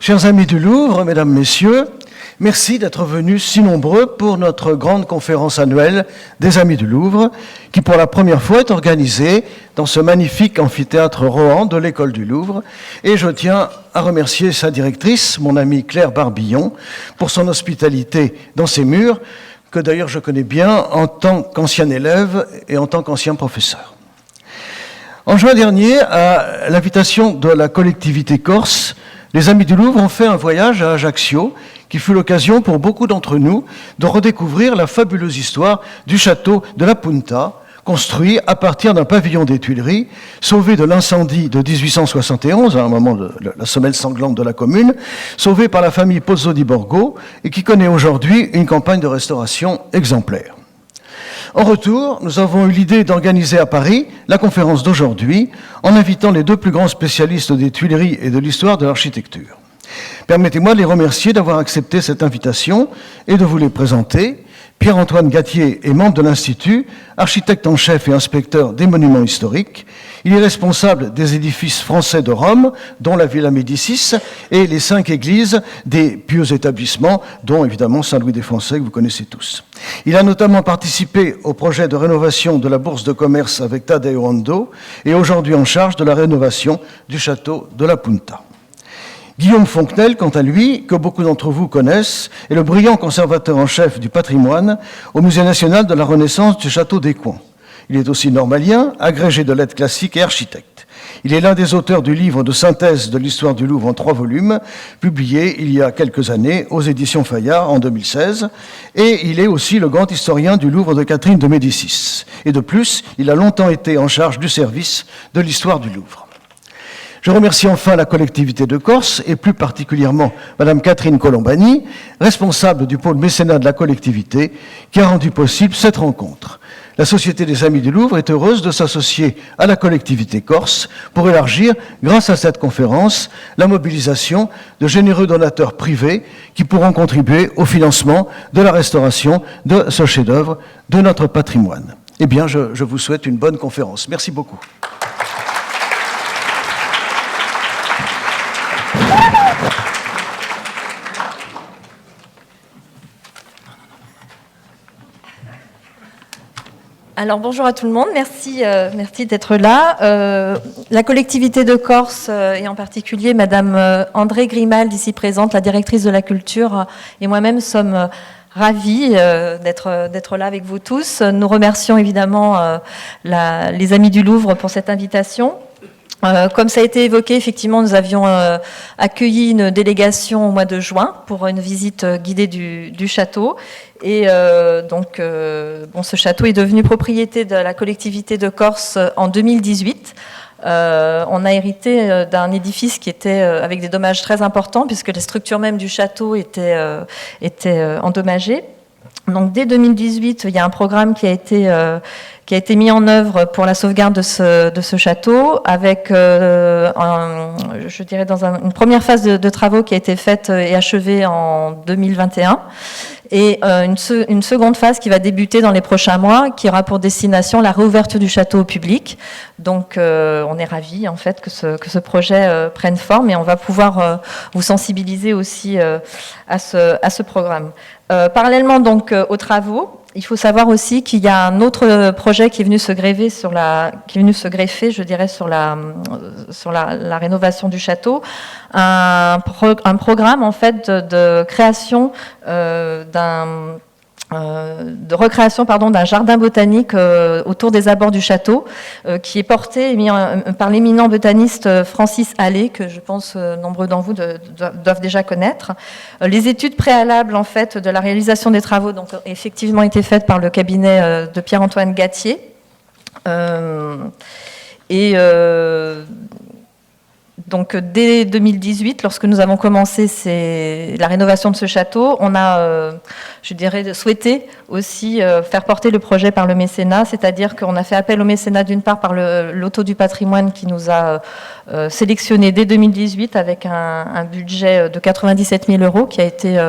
Chers amis du Louvre, mesdames, messieurs, merci d'être venus si nombreux pour notre grande conférence annuelle des Amis du Louvre, qui pour la première fois est organisée dans ce magnifique amphithéâtre Rohan de l'École du Louvre. Et je tiens à remercier sa directrice, mon amie Claire Barbillon, pour son hospitalité dans ces murs, que d'ailleurs je connais bien en tant qu'ancien élève et en tant qu'ancien professeur. En juin dernier, à l'invitation de la collectivité corse, les Amis du Louvre ont fait un voyage à Ajaccio, qui fut l'occasion pour beaucoup d'entre nous de redécouvrir la fabuleuse histoire du château de la Punta, construit à partir d'un pavillon des Tuileries, sauvé de l'incendie de 1871, à un moment de la semelle sanglante de la commune, sauvé par la famille Pozzo di Borgo, et qui connaît aujourd'hui une campagne de restauration exemplaire. En retour, nous avons eu l'idée d'organiser à Paris la conférence d'aujourd'hui en invitant les deux plus grands spécialistes des Tuileries et de l'histoire de l'architecture. Permettez-moi de les remercier d'avoir accepté cette invitation et de vous les présenter. Pierre-Antoine Gattier est membre de l'Institut, architecte en chef et inspecteur des monuments historiques. Il est responsable des édifices français de Rome, dont la Villa Médicis, et les 5 églises des pieux établissements, dont évidemment Saint-Louis des Français, que vous connaissez tous. Il a notamment participé au projet de rénovation de la Bourse de commerce avec Tadeo Rondo, et aujourd'hui en charge de la rénovation du château de la Punta. Guillaume Fontenelle, quant à lui, que beaucoup d'entre vous connaissent, est le brillant conservateur en chef du patrimoine au Musée national de la Renaissance du château d'Écouen. Il est aussi normalien, agrégé de lettres classiques et architecte. Il est l'un des auteurs du livre de synthèse de l'histoire du Louvre en 3 volumes, publié il y a quelques années aux éditions Fayard en 2016, et il est aussi le grand historien du Louvre de Catherine de Médicis. Et de plus, il a longtemps été en charge du service de l'histoire du Louvre. Je remercie enfin la collectivité de Corse et plus particulièrement Madame Catherine Colombani, responsable du pôle mécénat de la collectivité, qui a rendu possible cette rencontre. La Société des Amis du Louvre est heureuse de s'associer à la collectivité corse pour élargir, grâce à cette conférence, la mobilisation de généreux donateurs privés qui pourront contribuer au financement de la restauration de ce chef-d'œuvre de notre patrimoine. Eh bien, je vous souhaite une bonne conférence. Merci beaucoup. Alors bonjour à tout le monde, merci d'être là. La collectivité de Corse et en particulier Madame André Grimald, ici présente, la directrice de la culture, et moi-même sommes ravis d'être là avec vous tous. Nous remercions évidemment les Amis du Louvre pour cette invitation. Comme ça a été évoqué, effectivement, nous avions accueilli une délégation au mois de juin pour une visite guidée du château. Et ce château est devenu propriété de la collectivité de Corse en 2018. On a hérité d'un édifice qui était avec des dommages très importants puisque la structure même du château était endommagée. Donc dès 2018, il y a un programme qui a été mis en œuvre pour la sauvegarde de ce château, avec une première phase de travaux qui a été faite et achevée en 2021, et une seconde phase qui va débuter dans les prochains mois, qui aura pour destination la réouverture du château au public. Donc on est ravis en fait que ce projet prenne forme, et on va pouvoir vous sensibiliser aussi à ce programme. Parallèlement donc aux travaux, il faut savoir aussi qu'il y a un autre projet qui est venu se greffer sur la rénovation du château, un programme en fait de création de recréation d'un jardin botanique autour des abords du château, qui est porté et mis par l'éminent botaniste Francis Allais, que je pense nombreux d'entre vous doivent déjà connaître. Les études préalables en fait de la réalisation des travaux donc effectivement été faites par le cabinet de Pierre-Antoine Gattier, donc dès 2018, lorsque nous avons commencé la rénovation de ce château, on a, souhaité aussi faire porter le projet par le mécénat, c'est-à-dire qu'on a fait appel au mécénat d'une part par le Loto du patrimoine qui nous a sélectionné dès 2018 avec un budget de 97 000 € qui a été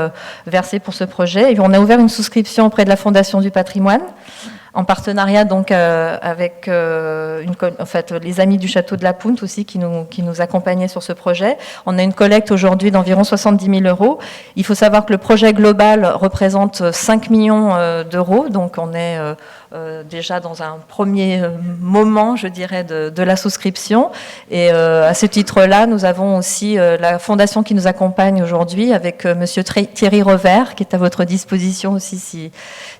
versé pour ce projet. Et on a ouvert une souscription auprès de la Fondation du patrimoine en partenariat donc avec les amis du château de la Punte aussi qui nous accompagnaient sur ce projet. On a une collecte aujourd'hui d'environ 70 000 euros. Il faut savoir que le projet global représente 5 millions d'euros, donc on est déjà dans un premier moment, je dirais, de la souscription. Et à ce titre-là, nous avons aussi la fondation qui nous accompagne aujourd'hui avec Monsieur Thierry Revers, qui est à votre disposition aussi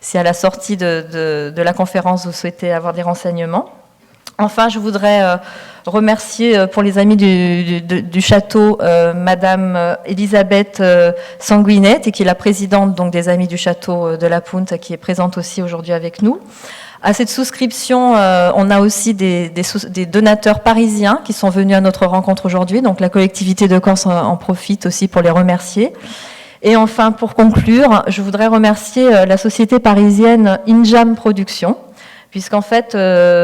si à la sortie de la conférence vous souhaitez avoir des renseignements. Enfin, je voudrais remercier pour les amis du château Madame Elisabeth Sanguinette, et qui est la présidente donc, des amis du château de la Punte, qui est présente aussi aujourd'hui avec nous. À cette souscription, on a aussi des donateurs parisiens qui sont venus à notre rencontre aujourd'hui. Donc la collectivité de Corse en profite aussi pour les remercier. Et enfin, pour conclure, je voudrais remercier la société parisienne Injam Productions, puisqu'en fait,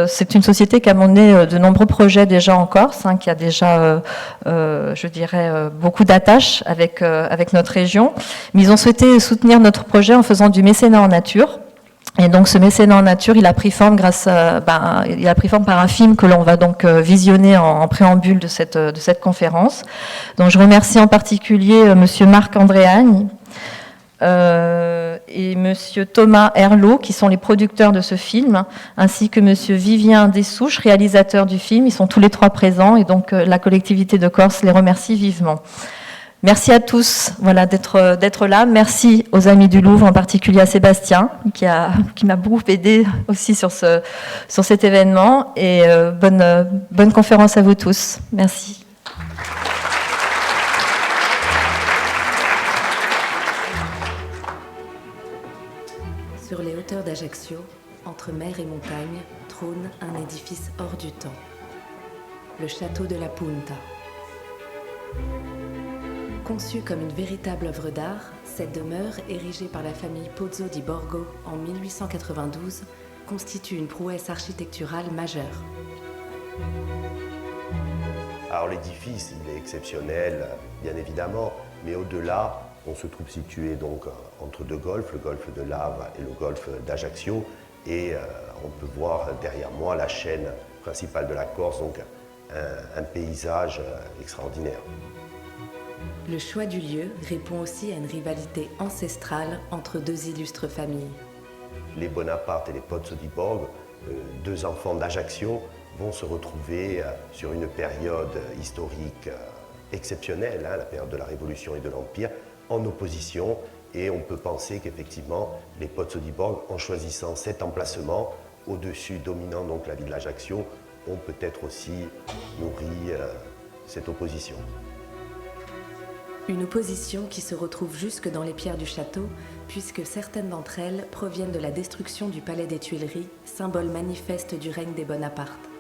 c'est une société qui a mené de nombreux projets déjà en Corse, qui a déjà, je dirais, beaucoup d'attaches avec notre région. Mais ils ont souhaité soutenir notre projet en faisant du mécénat en nature. Et donc ce mécénat en nature, il a pris forme par un film que l'on va donc visionner en préambule de cette conférence. Donc je remercie en particulier Monsieur Marc Andréani et Monsieur Thomas Herlot, qui sont les producteurs de ce film, ainsi que Monsieur Vivien Dessouches, réalisateur du film. Ils sont tous les trois présents et donc la collectivité de Corse les remercie vivement. Merci à tous d'être là. Merci aux amis du Louvre, en particulier à Sébastien, qui m'a beaucoup aidé aussi sur cet événement. Et bonne conférence à vous tous. Merci. Sur les hauteurs d'Ajaccio, entre mer et montagne, trône un édifice hors du temps. Le château de la Punta. Conçue comme une véritable œuvre d'art, cette demeure, érigée par la famille Pozzo di Borgo en 1892, constitue une prouesse architecturale majeure. Alors l'édifice, il est exceptionnel, bien évidemment, mais au-delà, on se trouve situé donc entre deux golfs, le golfe de Lave et le golfe d'Ajaccio, et on peut voir derrière moi la chaîne principale de la Corse, donc un paysage extraordinaire. Le choix du lieu répond aussi à une rivalité ancestrale entre deux illustres familles. Les Bonaparte et les Pozzo di Borgo, deux enfants d'Ajaccio, vont se retrouver sur une période historique exceptionnelle, la période de la Révolution et de l'Empire, en opposition. Et on peut penser qu'effectivement, les Pozzo di Borgo, en choisissant cet emplacement, au-dessus dominant donc la ville d'Ajaccio, ont peut-être aussi nourri cette opposition. Une opposition qui se retrouve jusque dans les pierres du château, puisque certaines d'entre elles proviennent de la destruction du palais des Tuileries, symbole manifeste du règne des Bonaparte.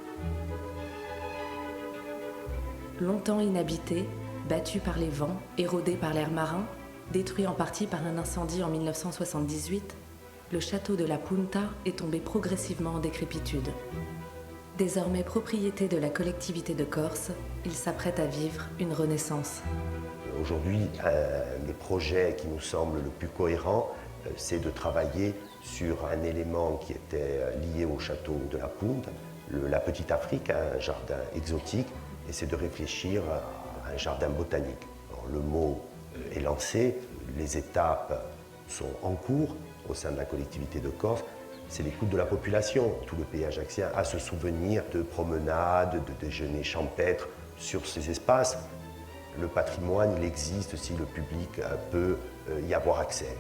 Longtemps inhabité, battu par les vents, érodé par l'air marin, détruit en partie par un incendie en 1978, le château de la Punta est tombé progressivement en décrépitude. Désormais propriété de la collectivité de Corse, il s'apprête à vivre une renaissance. Aujourd'hui, un des projets qui nous semble le plus cohérent, c'est de travailler sur un élément qui était lié au château de la Punta, la Petite Afrique, un jardin exotique, et c'est de réfléchir à un jardin botanique. Alors, le mot est lancé, les étapes sont en cours au sein de la collectivité de Corse. C'est l'écoute de la population. Tout le pays ajaccien a ce souvenir de promenades, de déjeuners champêtres sur ces espaces. Le patrimoine, il existe si le public peut y avoir accès.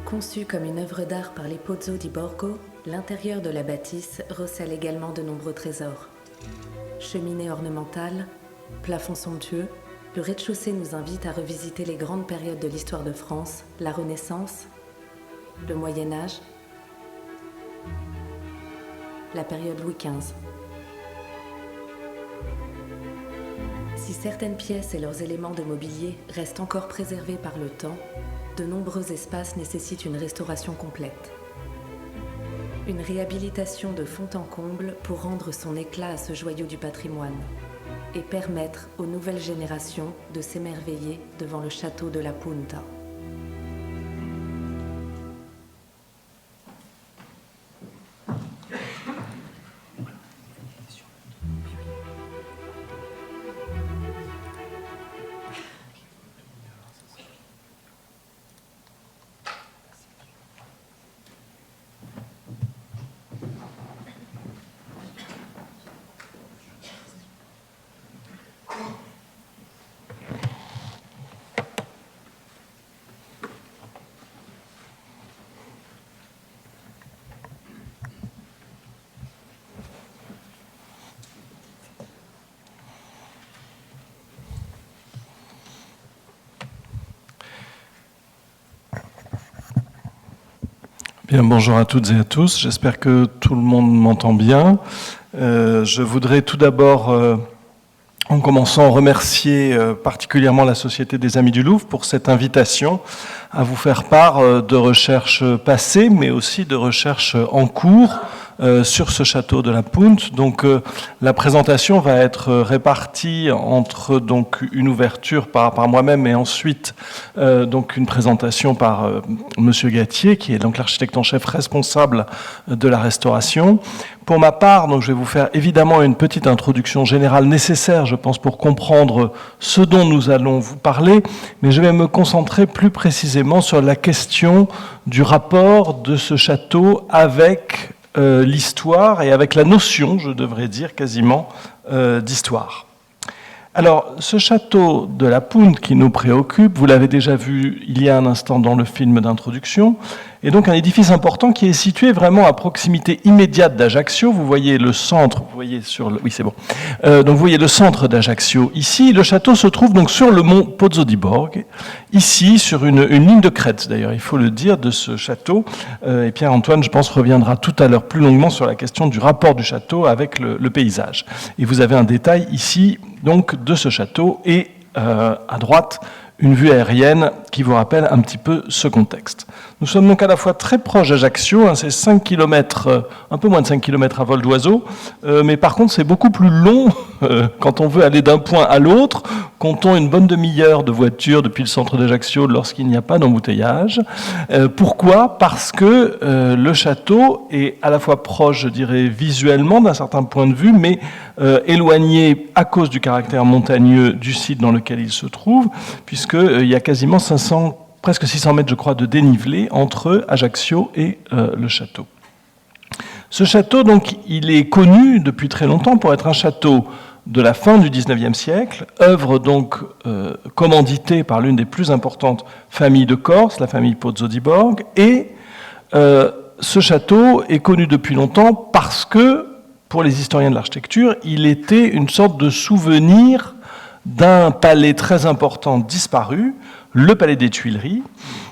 Conçu comme une œuvre d'art par les Pozzo di Borgo, l'intérieur de la bâtisse recèle également de nombreux trésors. Cheminée ornementale, plafond somptueux, le rez-de-chaussée nous invite à revisiter les grandes périodes de l'histoire de France, la Renaissance, le Moyen-Âge, la période Louis XV. Si certaines pièces et leurs éléments de mobilier restent encore préservés par le temps, de nombreux espaces nécessitent une restauration complète. Une réhabilitation de fond en comble pour rendre son éclat à ce joyau du patrimoine et permettre aux nouvelles générations de s'émerveiller devant le château de la Punta. Bien, bonjour à toutes et à tous. J'espère que tout le monde m'entend bien. Je voudrais tout d'abord, en commençant, remercier particulièrement la Société des Amis du Louvre pour cette invitation à vous faire part de recherches passées, mais aussi de recherches en cours sur ce château de la Punt. Donc la présentation va être répartie entre donc une ouverture par moi-même et ensuite donc une présentation par Monsieur Gattier, qui est donc l'architecte en chef responsable de la restauration. Pour ma part, donc, je vais vous faire évidemment une petite introduction générale nécessaire, je pense, pour comprendre ce dont nous allons vous parler, mais je vais me concentrer plus précisément sur la question du rapport de ce château avec l'histoire et avec la notion, je devrais dire quasiment, d'histoire. Alors, ce château de la Punt qui nous préoccupe, vous l'avez déjà vu il y a un instant dans le film d'introduction, est donc un édifice important qui est situé vraiment à proximité immédiate d'Ajaccio. Vous voyez le centre, vous voyez sur le... Oui, c'est bon. Donc vous voyez le centre d'Ajaccio ici. Le château se trouve donc sur le mont Pozzo di Borg, ici sur une ligne de crête, d'ailleurs, il faut le dire, de ce château. Et Pierre-Antoine, je pense, reviendra tout à l'heure plus longuement sur la question du rapport du château avec le paysage. Et vous avez un détail ici, donc, de ce château et à droite, une vue aérienne qui vous rappelle un petit peu ce contexte. Nous sommes donc à la fois très proches d'Ajaccio, c'est 5 km, un peu moins de 5 km à vol d'oiseau, mais par contre c'est beaucoup plus long quand on veut aller d'un point à l'autre, comptons une bonne demi-heure de voiture depuis le centre d'Ajaccio lorsqu'il n'y a pas d'embouteillage. Pourquoi ? Parce que le château est à la fois proche, je dirais, visuellement d'un certain point de vue, mais éloigné à cause du caractère montagneux du site dans lequel il se trouve, puisqu'il y a quasiment presque 600 mètres, je crois, de dénivelé entre Ajaccio et le château. Ce château, donc, il est connu depuis très longtemps pour être un château de la fin du XIXe siècle, œuvre donc commanditée par l'une des plus importantes familles de Corse, la famille Pozzo di Borg, et ce château est connu depuis longtemps parce que, pour les historiens de l'architecture, il était une sorte de souvenir d'un palais très important disparu, le palais des Tuileries.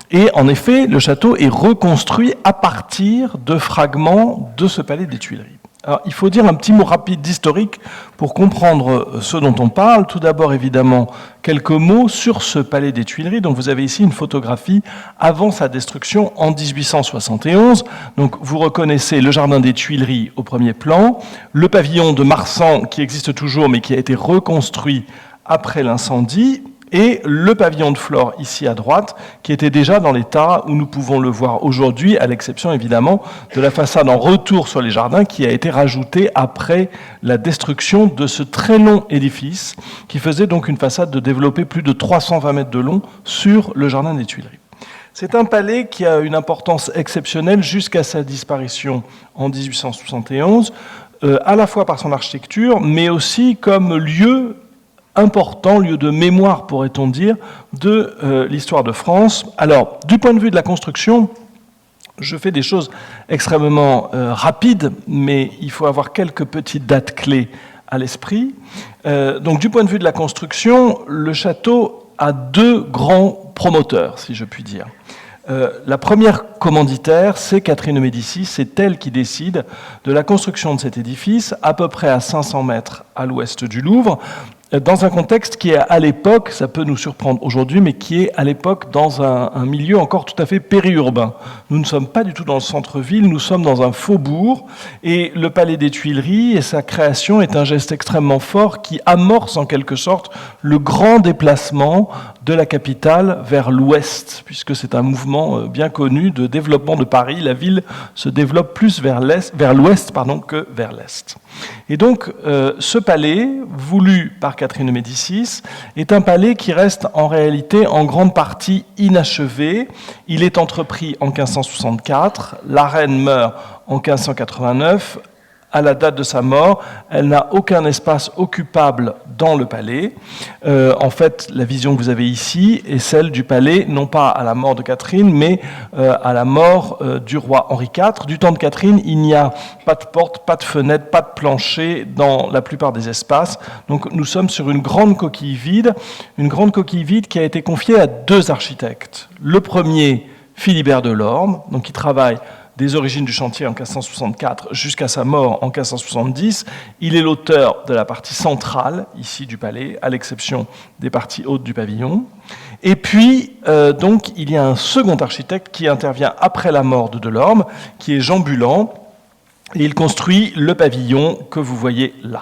Et en effet, le château est reconstruit à partir de fragments de ce palais des Tuileries. Alors, il faut dire un petit mot rapide d'historique pour comprendre ce dont on parle. Tout d'abord, évidemment, quelques mots sur ce palais des Tuileries. Donc, vous avez ici une photographie avant sa destruction en 1871. Donc, vous reconnaissez le jardin des Tuileries au premier plan, le pavillon de Marsan qui existe toujours mais qui a été reconstruit après l'incendie, et le pavillon de Flore, ici à droite, qui était déjà dans l'état où nous pouvons le voir aujourd'hui, à l'exception évidemment de la façade en retour sur les jardins qui a été rajoutée après la destruction de ce très long édifice qui faisait donc une façade de développer plus de 320 mètres de long sur le jardin des Tuileries. C'est un palais qui a une importance exceptionnelle jusqu'à sa disparition en 1871, à la fois par son architecture, mais aussi comme lieu important, lieu de mémoire, pourrait-on dire, de l'histoire de France. Alors, du point de vue de la construction, je fais des choses extrêmement rapides, mais il faut avoir quelques petites dates clés à l'esprit. Donc, du point de vue de la construction, le château a deux grands promoteurs, si je puis dire. La première commanditaire, c'est Catherine de Médicis, c'est elle qui décide de la construction de cet édifice, à peu près à 500 mètres à l'ouest du Louvre, dans un contexte qui est à l'époque, ça peut nous surprendre aujourd'hui, mais qui est à l'époque dans un milieu encore tout à fait périurbain. Nous ne sommes pas du tout dans le centre-ville, nous sommes dans un faubourg, et le palais des Tuileries et sa création est un geste extrêmement fort qui amorce en quelque sorte le grand déplacement de la capitale vers l'ouest, puisque c'est un mouvement bien connu de développement de Paris. La ville se développe plus vers l'ouest que vers l'est. Et donc, ce palais, voulu par Catherine de Médicis, est un palais qui reste en réalité en grande partie inachevé. Il est entrepris en 1564, la reine meurt en 1589. À la date de sa mort, elle n'a aucun espace occupable dans le palais. En fait, la vision que vous avez ici est celle du palais, non pas à la mort de Catherine, mais à la mort du roi Henri IV. Du temps de Catherine, il n'y a pas de porte, pas de fenêtre, pas de plancher dans la plupart des espaces. Donc nous sommes sur une grande coquille vide qui a été confiée à deux architectes. Le premier, Philibert Delorme, donc qui travaille des origines du chantier en 1564 jusqu'à sa mort en 1570. Il est l'auteur de la partie centrale, ici, du palais, à l'exception des parties hautes du pavillon. Et puis, donc, il y a un second architecte qui intervient après la mort de Delorme, qui est Jean Bulan, et il construit le pavillon que vous voyez là.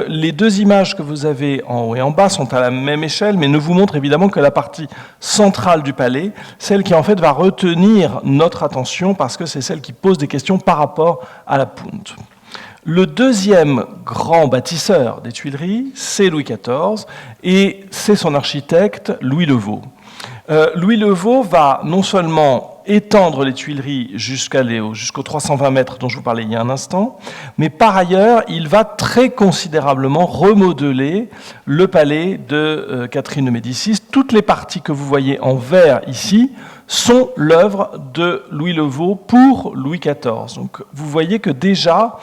Les deux images que vous avez en haut et en bas sont à la même échelle, mais ne vous montrent évidemment que la partie centrale du palais, celle qui en fait va retenir notre attention parce que c'est celle qui pose des questions par rapport à la Punt. Le deuxième grand bâtisseur des Tuileries, c'est Louis XIV, et c'est son architecte Louis Le Vau. Louis Le Vau va non seulement étendre les Tuileries jusqu'aux 320 mètres dont je vous parlais il y a un instant, mais par ailleurs, il va très considérablement remodeler le palais de Catherine de Médicis. Toutes les parties que vous voyez en vert ici sont l'œuvre de Louis Le Vau pour Louis XIV. Donc vous voyez que déjà,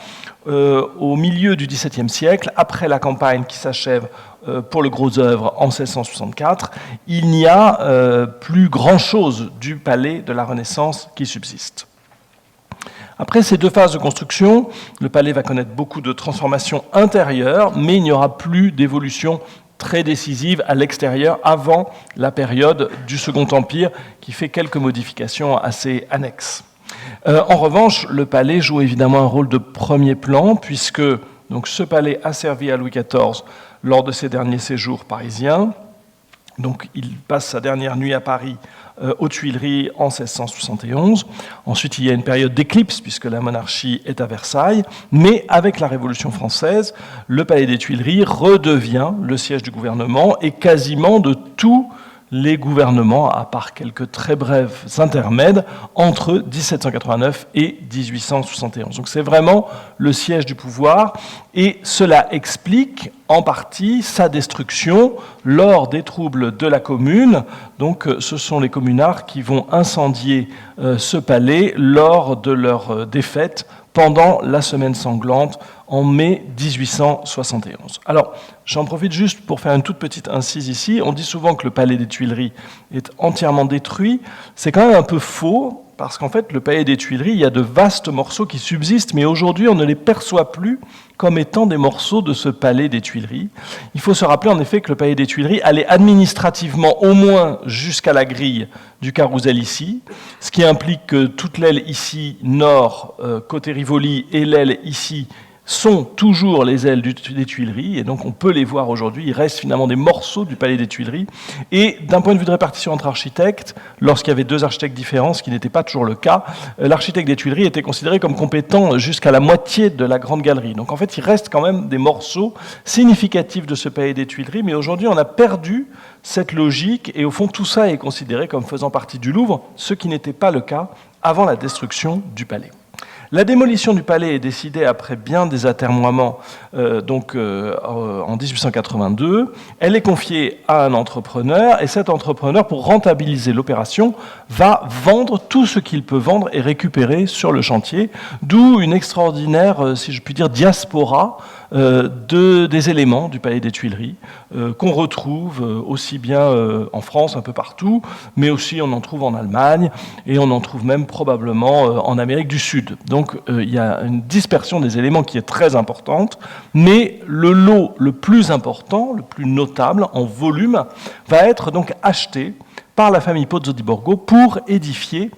au milieu du XVIIe siècle, après la campagne qui s'achève pour le gros œuvre en 1664, il n'y a plus grand-chose du palais de la Renaissance qui subsiste. Après ces deux phases de construction, le palais va connaître beaucoup de transformations intérieures, mais il n'y aura plus d'évolution très décisive à l'extérieur avant la période du Second Empire, qui fait quelques modifications assez annexes. En revanche, le palais joue évidemment un rôle de premier plan, puisque donc, ce palais a servi à Louis XIV lors de ses derniers séjours parisiens. Donc, il passe sa dernière nuit à Paris, aux Tuileries, en 1671. Ensuite, il y a une période d'éclipse, puisque la monarchie est à Versailles. Mais avec la Révolution française, le palais des Tuileries redevient le siège du gouvernement et quasiment de tous les gouvernements, à part quelques très brefs intermèdes, entre 1789 et 1871. Donc c'est vraiment le siège du pouvoir, et cela explique en partie sa destruction lors des troubles de la Commune. Donc ce sont les communards qui vont incendier ce palais lors de leur défaite pendant la semaine sanglante en mai 1871. Alors, j'en profite juste pour faire une toute petite incise ici. On dit souvent que le palais des Tuileries est entièrement détruit. C'est quand même un peu faux, parce qu'en fait, le palais des Tuileries, il y a de vastes morceaux qui subsistent, mais aujourd'hui, on ne les perçoit plus comme étant des morceaux de ce palais des Tuileries. Il faut se rappeler en effet que le palais des Tuileries allait administrativement au moins jusqu'à la grille du Carrousel ici, ce qui implique que toute l'aile ici, nord, côté Rivoli, et l'aile ici, sont toujours les ailes des Tuileries, et donc on peut les voir aujourd'hui. Il reste finalement des morceaux du palais des Tuileries. Et d'un point de vue de répartition entre architectes, lorsqu'il y avait deux architectes différents, ce qui n'était pas toujours le cas, l'architecte des Tuileries était considéré comme compétent jusqu'à la moitié de la grande galerie. Donc en fait, il reste quand même des morceaux significatifs de ce palais des Tuileries, mais aujourd'hui, on a perdu cette logique, et au fond, tout ça est considéré comme faisant partie du Louvre, ce qui n'était pas le cas avant la destruction du palais. La démolition du palais est décidée après bien des atermoiements en 1882. Elle est confiée à un entrepreneur, et cet entrepreneur, pour rentabiliser l'opération, va vendre tout ce qu'il peut vendre et récupérer sur le chantier, d'où une extraordinaire, si je puis dire, diaspora des éléments du palais des Tuileries qu'on retrouve aussi bien en France, un peu partout, mais aussi on en trouve en Allemagne, et on en trouve même probablement en Amérique du Sud. Donc il y a une dispersion des éléments qui est très importante, mais le lot le plus important, le plus notable en volume, va être donc acheté par la famille Pozzo di Borgo pour édifier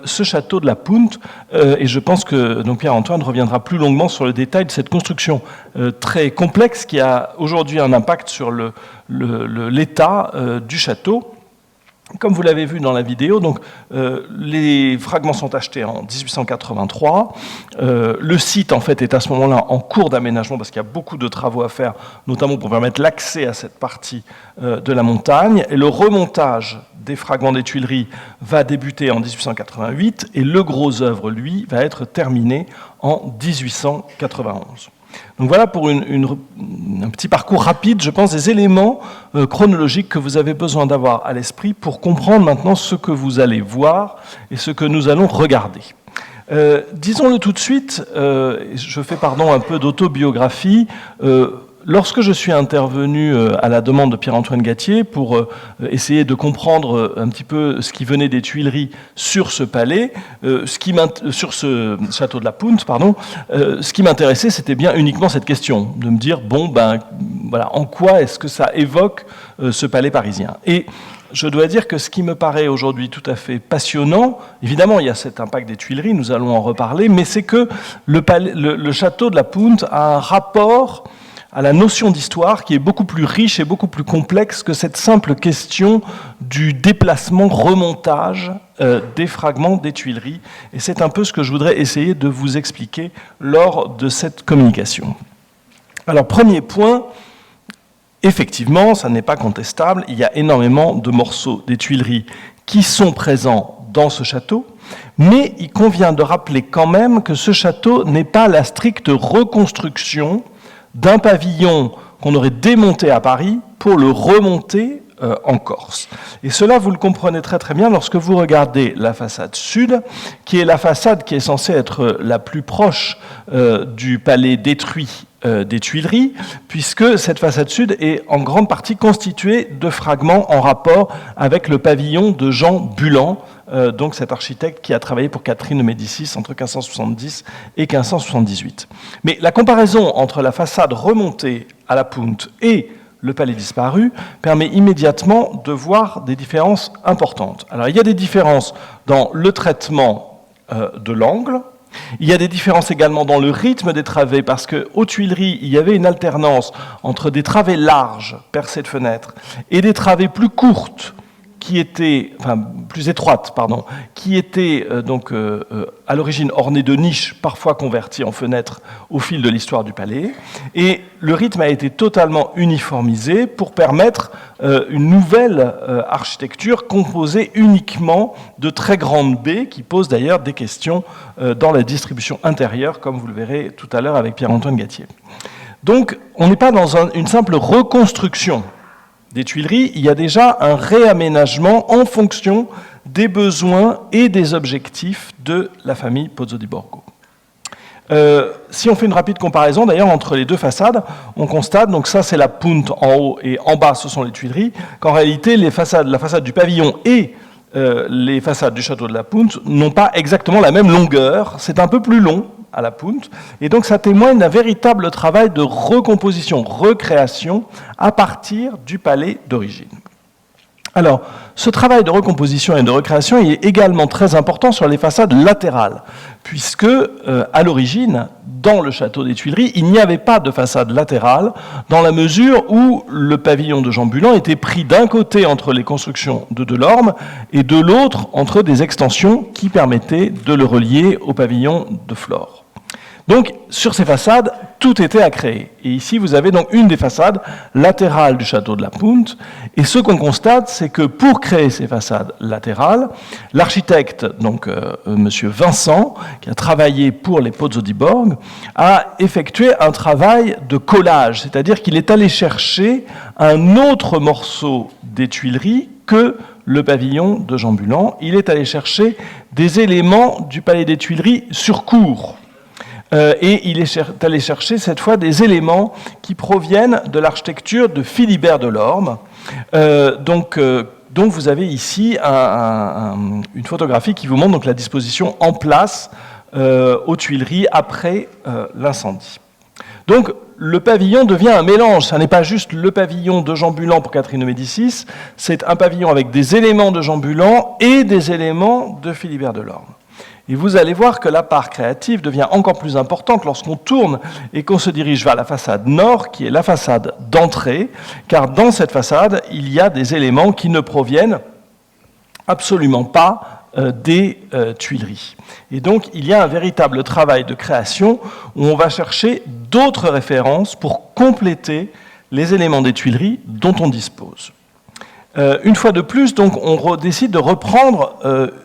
ce château de la Punt, et je pense que donc Pierre-Antoine reviendra plus longuement sur le détail de cette construction très complexe qui a aujourd'hui un impact sur l'état du château. Comme vous l'avez vu dans la vidéo, donc, les fragments sont achetés en 1883. Le site, en fait, est à ce moment-là en cours d'aménagement parce qu'il y a beaucoup de travaux à faire, notamment pour permettre l'accès à cette partie de la montagne. Et le remontage des fragments des Tuileries va débuter en 1888 et le gros œuvre, lui, va être terminé en 1891. Donc voilà pour un petit parcours rapide, je pense, des éléments chronologiques que vous avez besoin d'avoir à l'esprit pour comprendre maintenant ce que vous allez voir et ce que nous allons regarder. Disons-le tout de suite, je fais un peu d'autobiographie, lorsque je suis intervenu à la demande de Pierre-Antoine Gattier pour essayer de comprendre un petit peu ce qui venait des Tuileries sur ce palais, sur ce château de la Punte, pardon, ce qui m'intéressait, c'était bien uniquement cette question, de me dire, bon, ben, voilà, en quoi est-ce que ça évoque ce palais parisien ? Et je dois dire que ce qui me paraît aujourd'hui tout à fait passionnant, évidemment, il y a cet impact des Tuileries, nous allons en reparler, mais c'est que le château de la Punte a un rapport à la notion d'histoire qui est beaucoup plus riche et beaucoup plus complexe que cette simple question du déplacement, remontage des fragments des Tuileries. Et c'est un peu ce que je voudrais essayer de vous expliquer lors de cette communication. Alors, premier point, effectivement, ça n'est pas contestable, il y a énormément de morceaux des Tuileries qui sont présents dans ce château, mais il convient de rappeler quand même que ce château n'est pas la stricte reconstruction d'un pavillon qu'on aurait démonté à Paris pour le remonter en Corse. Et cela, vous le comprenez très très bien lorsque vous regardez la façade sud, qui est la façade qui est censée être la plus proche du palais détruit des Tuileries, puisque cette façade sud est en grande partie constituée de fragments en rapport avec le pavillon de Jean Bulan, donc cet architecte qui a travaillé pour Catherine de Médicis entre 1570 et 1578. Mais la comparaison entre la façade remontée à la Punte et le palais disparu permet immédiatement de voir des différences importantes. Alors il y a des différences dans le traitement de l'angle. Il y a des différences également dans le rythme des travées, parce qu'aux Tuileries, il y avait une alternance entre des travées larges, percées de fenêtres, et des travées plus courtes, plus étroites, qui étaient à l'origine ornées de niches, parfois converties en fenêtres au fil de l'histoire du palais. Et le rythme a été totalement uniformisé pour permettre une nouvelle architecture composée uniquement de très grandes baies, qui posent d'ailleurs des questions dans la distribution intérieure, comme vous le verrez tout à l'heure avec Pierre-Antoine Gattier. Donc, on n'est pas dans une simple reconstruction des Tuileries, il y a déjà un réaménagement en fonction des besoins et des objectifs de la famille Pozzo di Borgo. Si on fait une rapide comparaison, d'ailleurs, entre les deux façades, on constate, donc ça c'est la Punte en haut et en bas ce sont les Tuileries, qu'en réalité la façade du pavillon et les façades du château de la Punte n'ont pas exactement la même longueur, c'est un peu plus long à la Punte, et donc ça témoigne d'un véritable travail de recomposition, recréation à partir du palais d'origine. Alors, ce travail de recomposition et de recréation est également très important sur les façades latérales, puisque, à l'origine, dans le château des Tuileries, il n'y avait pas de façade latérale, dans la mesure où le pavillon de Jean Bulan était pris d'un côté entre les constructions de Delorme et de l'autre entre des extensions qui permettaient de le relier au pavillon de Flore. Donc, sur ces façades, tout était à créer. Et ici, vous avez donc une des façades latérales du château de la Punte. Et ce qu'on constate, c'est que pour créer ces façades latérales, l'architecte, donc monsieur Vincent, qui a travaillé pour les Pozzo di Borgo, a effectué un travail de collage, c'est-à-dire qu'il est allé chercher un autre morceau des Tuileries que le pavillon de Jean Bulan. Il est allé chercher des éléments du palais des Tuileries sur cour. Et il est allé chercher cette fois des éléments qui proviennent de l'architecture de Philibert Delorme. Donc vous avez ici une photographie qui vous montre donc la disposition en place aux Tuileries après l'incendie. Donc le pavillon devient un mélange, ce n'est pas juste le pavillon de Jean Bulan pour Catherine de Médicis, c'est un pavillon avec des éléments de Jean Bulan et des éléments de Philibert Delorme. Et vous allez voir que la part créative devient encore plus importante lorsqu'on tourne et qu'on se dirige vers la façade nord, qui est la façade d'entrée, car dans cette façade, il y a des éléments qui ne proviennent absolument pas des Tuileries. Et donc, il y a un véritable travail de création où on va chercher d'autres références pour compléter les éléments des Tuileries dont on dispose. Une fois de plus, donc, on décide de reprendre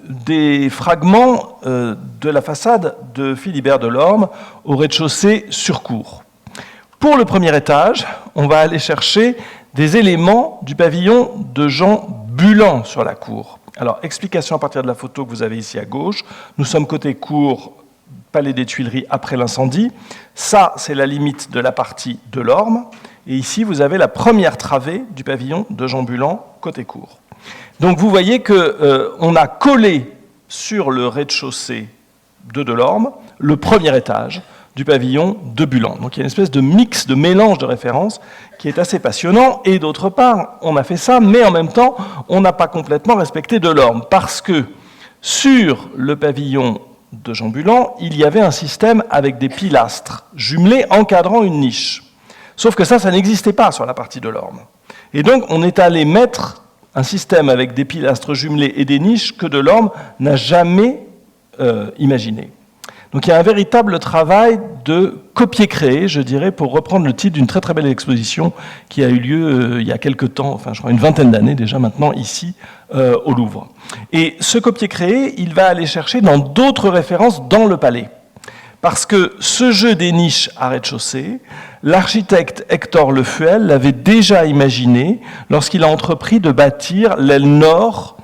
des fragments de la façade de Philibert Delorme au rez-de-chaussée sur cour. Pour le premier étage, on va aller chercher des éléments du pavillon de Jean Bulan sur la cour. Alors, explication à partir de la photo que vous avez ici à gauche. Nous sommes côté cour, palais des Tuileries après l'incendie. Ça, c'est la limite de la partie de l'Orme. Et ici, vous avez la première travée du pavillon de Jean Bulan, côté cour. Donc vous voyez qu'on a collé sur le rez-de-chaussée de Delorme le premier étage du pavillon de Bulan. Donc il y a une espèce de mix, de mélange de références qui est assez passionnant. Et d'autre part, on a fait ça, mais en même temps, on n'a pas complètement respecté Delorme, parce que sur le pavillon de Jean Bulan, il y avait un système avec des pilastres jumelés encadrant une niche. Sauf que ça n'existait pas sur la partie de Delorme. Et donc on est allé mettre un système avec des pilastres jumelés et des niches que Delorme n'a jamais imaginé. Donc il y a un véritable travail de copier-créer, je dirais, pour reprendre le titre d'une très très belle exposition qui a eu lieu il y a quelque temps, enfin je crois une vingtaine d'années déjà maintenant, ici au Louvre. Et ce copier-créer, il va aller chercher dans d'autres références dans le palais. Parce que ce jeu des niches à rez-de-chaussée, l'architecte Hector Lefuel l'avait déjà imaginé lorsqu'il a entrepris de bâtir l'aile nord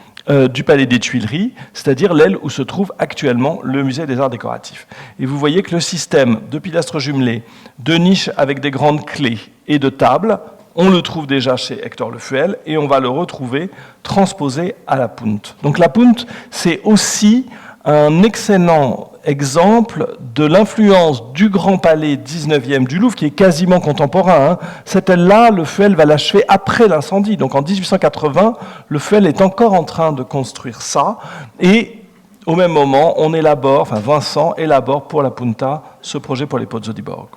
du palais des Tuileries, c'est-à-dire l'aile où se trouve actuellement le musée des arts décoratifs. Et vous voyez que le système de pilastres jumelés, de niches avec des grandes clés et de tables, on le trouve déjà chez Hector Lefuel et on va le retrouver transposé à la Punt. Donc la Punt, c'est aussi un excellent exemple de l'influence du Grand Palais 19e du Louvre, qui est quasiment contemporain. Cette aile-là, Lefuel va l'achever après l'incendie. Donc en 1880, Lefuel est encore en train de construire ça. Et au même moment, Vincent élabore pour la Punta ce projet pour les Pozzo di Borgo.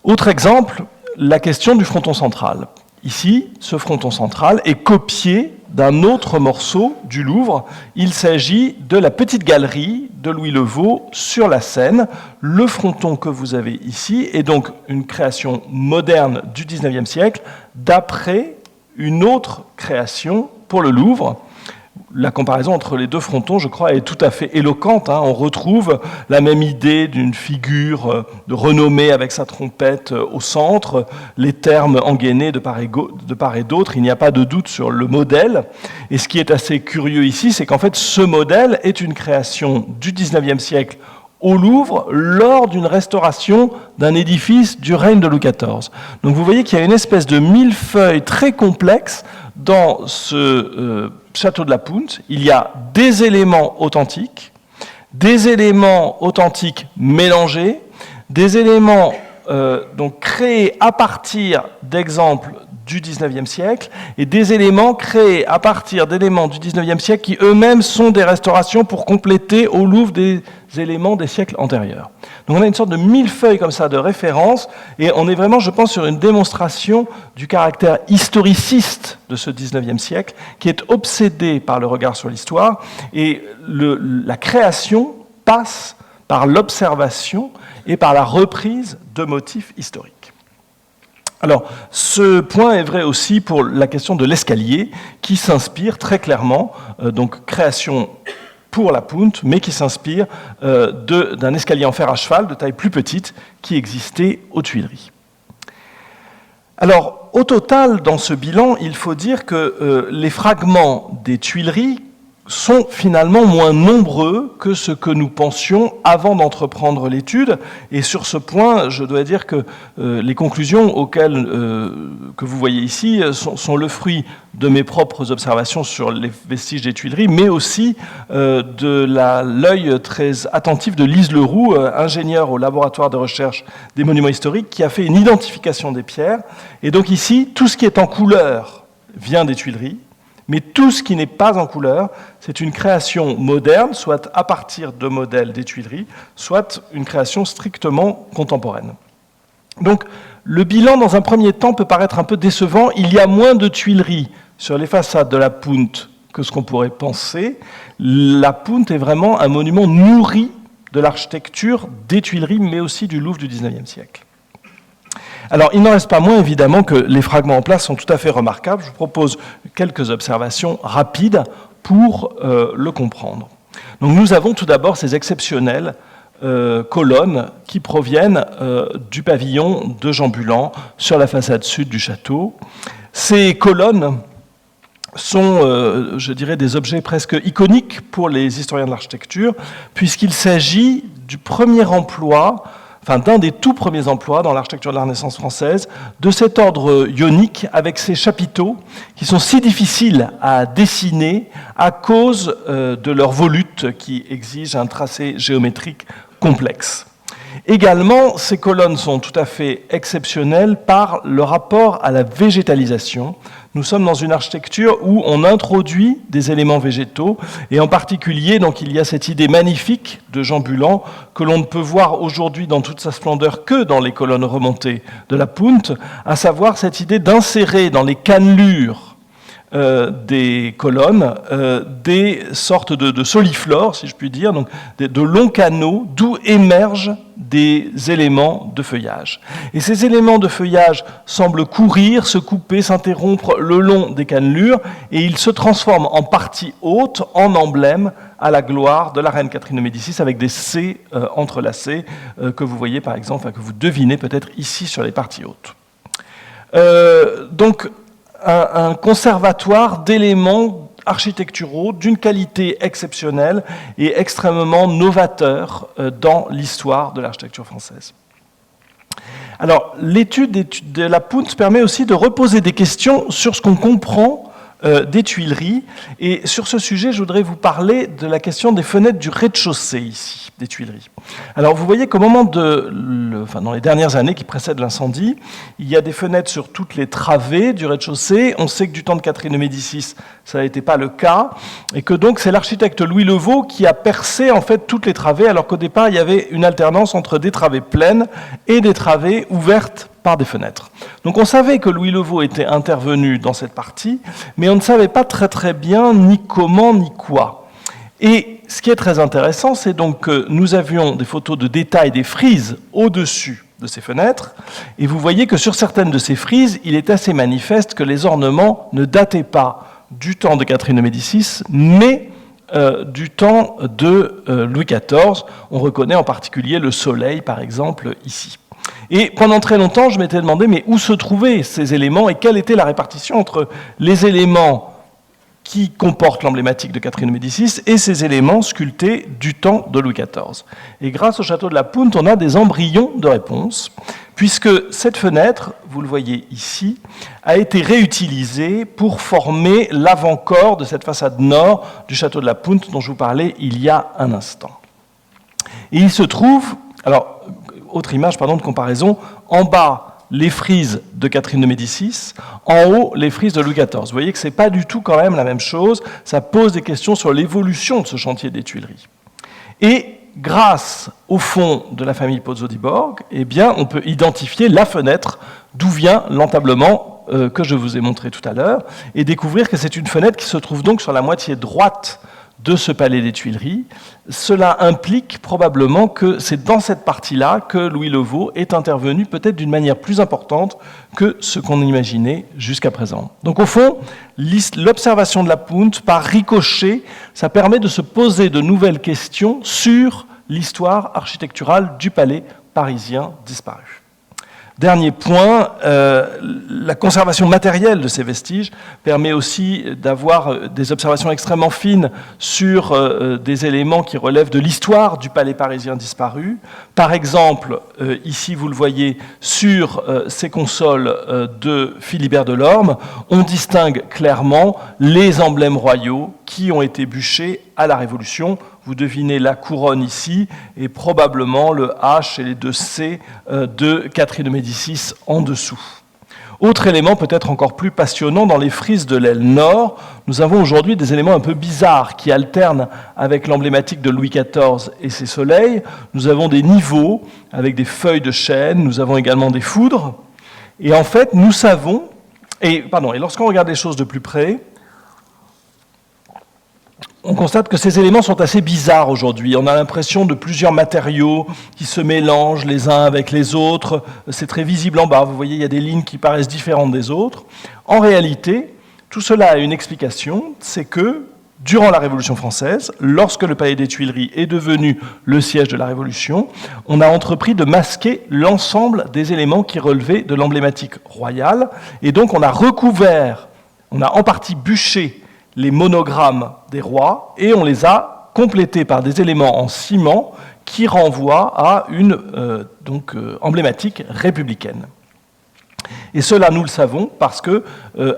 Autre exemple, la question du fronton central. Ici, ce fronton central est copié d'un autre morceau du Louvre. Il s'agit de la petite galerie de Louis Le Vau sur la Seine. Le fronton que vous avez ici est donc une création moderne du XIXe siècle, d'après une autre création pour le Louvre. La comparaison entre les deux frontons, je crois, est tout à fait éloquente. On retrouve la même idée d'une figure de renommée avec sa trompette au centre, les termes engainés de part et d'autre. Il n'y a pas de doute sur le modèle. Et ce qui est assez curieux ici, c'est qu'en fait, ce modèle est une création du XIXe siècle au Louvre lors d'une restauration d'un édifice du règne de Louis XIV. Donc vous voyez qu'il y a une espèce de millefeuille très complexe dans ce château de la Punt. Il y a des éléments authentiques mélangés, des éléments donc créés à partir d'exemples du XIXe siècle et des éléments créés à partir d'éléments du XIXe siècle qui eux-mêmes sont des restaurations pour compléter au Louvre des éléments des siècles antérieurs. Donc on a une sorte de millefeuille comme ça de références et on est vraiment, je pense, sur une démonstration du caractère historiciste de ce XIXe siècle qui est obsédé par le regard sur l'histoire et la création passe par l'observation et par la reprise de motifs historiques. Alors, ce point est vrai aussi pour la question de l'escalier, qui s'inspire très clairement, donc création pour la Punt, mais qui s'inspire d'un escalier en fer à cheval de taille plus petite qui existait aux Tuileries. Alors, au total, dans ce bilan, il faut dire que les fragments des Tuileries sont finalement moins nombreux que ce que nous pensions avant d'entreprendre l'étude. Et sur ce point, je dois dire que les conclusions auxquelles que vous voyez ici sont le fruit de mes propres observations sur les vestiges des Tuileries, mais aussi de l'œil très attentif de Lise Leroux, ingénieure au laboratoire de recherche des monuments historiques, qui a fait une identification des pierres. Et donc ici, tout ce qui est en couleur vient des Tuileries, mais tout ce qui n'est pas en couleur, c'est une création moderne, soit à partir de modèles des Tuileries, soit une création strictement contemporaine. Donc, le bilan, dans un premier temps, peut paraître un peu décevant. Il y a moins de Tuileries sur les façades de la Punt que ce qu'on pourrait penser. La Punt est vraiment un monument nourri de l'architecture des Tuileries, mais aussi du Louvre du XIXe siècle. Alors, il n'en reste pas moins, évidemment, que les fragments en place sont tout à fait remarquables. Je vous propose quelques observations rapides pour le comprendre. Donc, nous avons tout d'abord ces exceptionnelles colonnes qui proviennent du pavillon de Jean Bulan sur la façade sud du château. Ces colonnes sont, je dirais, des objets presque iconiques pour les historiens de l'architecture, puisqu'il s'agit du premier emploi, enfin d'un des tout premiers emplois dans l'architecture de la Renaissance française, de cet ordre ionique avec ces chapiteaux qui sont si difficiles à dessiner à cause de leur volute qui exige un tracé géométrique complexe. Également, ces colonnes sont tout à fait exceptionnelles par le rapport à la végétalisation. Nous sommes dans une architecture où on introduit des éléments végétaux, et en particulier, donc, il y a cette idée magnifique de Jean Bulan que l'on ne peut voir aujourd'hui dans toute sa splendeur que dans les colonnes remontées de la Punt, à savoir cette idée d'insérer dans les cannelures des colonnes, des sortes de soliflores, si je puis dire, donc de longs canaux d'où émergent des éléments de feuillage. Et ces éléments de feuillage semblent courir, se couper, s'interrompre le long des cannelures, et ils se transforment en partie haute, en emblème à la gloire de la reine Catherine de Médicis, avec des C entrelacés que vous voyez par exemple, que vous devinez peut-être ici sur les parties hautes. Donc, un conservatoire d'éléments architecturaux d'une qualité exceptionnelle et extrêmement novateur dans l'histoire de l'architecture française. Alors, l'étude de la Punt permet aussi de reposer des questions sur ce qu'on comprend des Tuileries. Et sur ce sujet, je voudrais vous parler de la question des fenêtres du rez-de-chaussée ici, des Tuileries. Alors, vous voyez qu'au moment dans les dernières années qui précèdent l'incendie, il y a des fenêtres sur toutes les travées du rez-de-chaussée. On sait que du temps de Catherine de Médicis, ça n'était pas le cas, et que donc c'est l'architecte Louis Levaux qui a percé en fait toutes les travées, alors qu'au départ, il y avait une alternance entre des travées pleines et des travées ouvertes par des fenêtres. Donc on savait que Louis Levaux était intervenu dans cette partie, mais on ne savait pas très bien ni comment ni quoi. Et ce qui est très intéressant, c'est donc que nous avions des photos de détail des frises au-dessus de ces fenêtres, et vous voyez que sur certaines de ces frises, il est assez manifeste que les ornements ne dataient pas du temps de Catherine de Médicis, mais du temps de Louis XIV. On reconnaît en particulier le soleil, par exemple, ici. Et pendant très longtemps, je m'étais demandé mais où se trouvaient ces éléments et quelle était la répartition entre les éléments qui comportent l'emblématique de Catherine de Médicis et ces éléments sculptés du temps de Louis XIV. Et grâce au château de la Punt, on a des embryons de réponse, puisque cette fenêtre, vous le voyez ici, a été réutilisée pour former l'avant-corps de cette façade nord du château de la Punt dont je vous parlais il y a un instant. Et il se trouve, alors, autre image de comparaison, en bas, les frises de Catherine de Médicis, en haut, les frises de Louis XIV. Vous voyez que ce n'est pas du tout quand même la même chose, ça pose des questions sur l'évolution de ce chantier des Tuileries. Et grâce au fond de la famille Pozzo di Borg, eh bien, on peut identifier la fenêtre d'où vient l'entablement que je vous ai montré tout à l'heure, et découvrir que c'est une fenêtre qui se trouve donc sur la moitié droite de ce palais des Tuileries. Cela implique probablement que c'est dans cette partie-là que Louis Levaux est intervenu peut-être d'une manière plus importante que ce qu'on imaginait jusqu'à présent. Donc au fond, l'observation de la Punt par ricochet, ça permet de se poser de nouvelles questions sur l'histoire architecturale du palais parisien disparu. Dernier point, la conservation matérielle de ces vestiges permet aussi d'avoir des observations extrêmement fines sur des éléments qui relèvent de l'histoire du palais parisien disparu. Par exemple, ici vous le voyez, sur ces consoles de Philibert Delorme, on distingue clairement les emblèmes royaux qui ont été bûchés à la Révolution. Vous devinez la couronne ici et probablement le H et les deux C de Catherine de Médicis en dessous. Autre élément peut-être encore plus passionnant, dans les frises de l'aile nord, nous avons aujourd'hui des éléments un peu bizarres qui alternent avec l'emblématique de Louis XIV et ses soleils. Nous avons des niveaux avec des feuilles de chêne, nous avons également des foudres. Et en fait, nous savons, et lorsqu'on regarde les choses de plus près, on constate que ces éléments sont assez bizarres aujourd'hui. On a l'impression de plusieurs matériaux qui se mélangent les uns avec les autres. C'est très visible en bas. Vous voyez, il y a des lignes qui paraissent différentes des autres. En réalité, tout cela a une explication, c'est que durant la Révolution française, lorsque le palais des Tuileries est devenu le siège de la Révolution, on a entrepris de masquer l'ensemble des éléments qui relevaient de l'emblématique royale. Et donc on a recouvert, on a en partie bûché les monogrammes des rois, et on les a complétés par des éléments en ciment qui renvoie à une emblématique républicaine. Et cela, nous le savons, parce que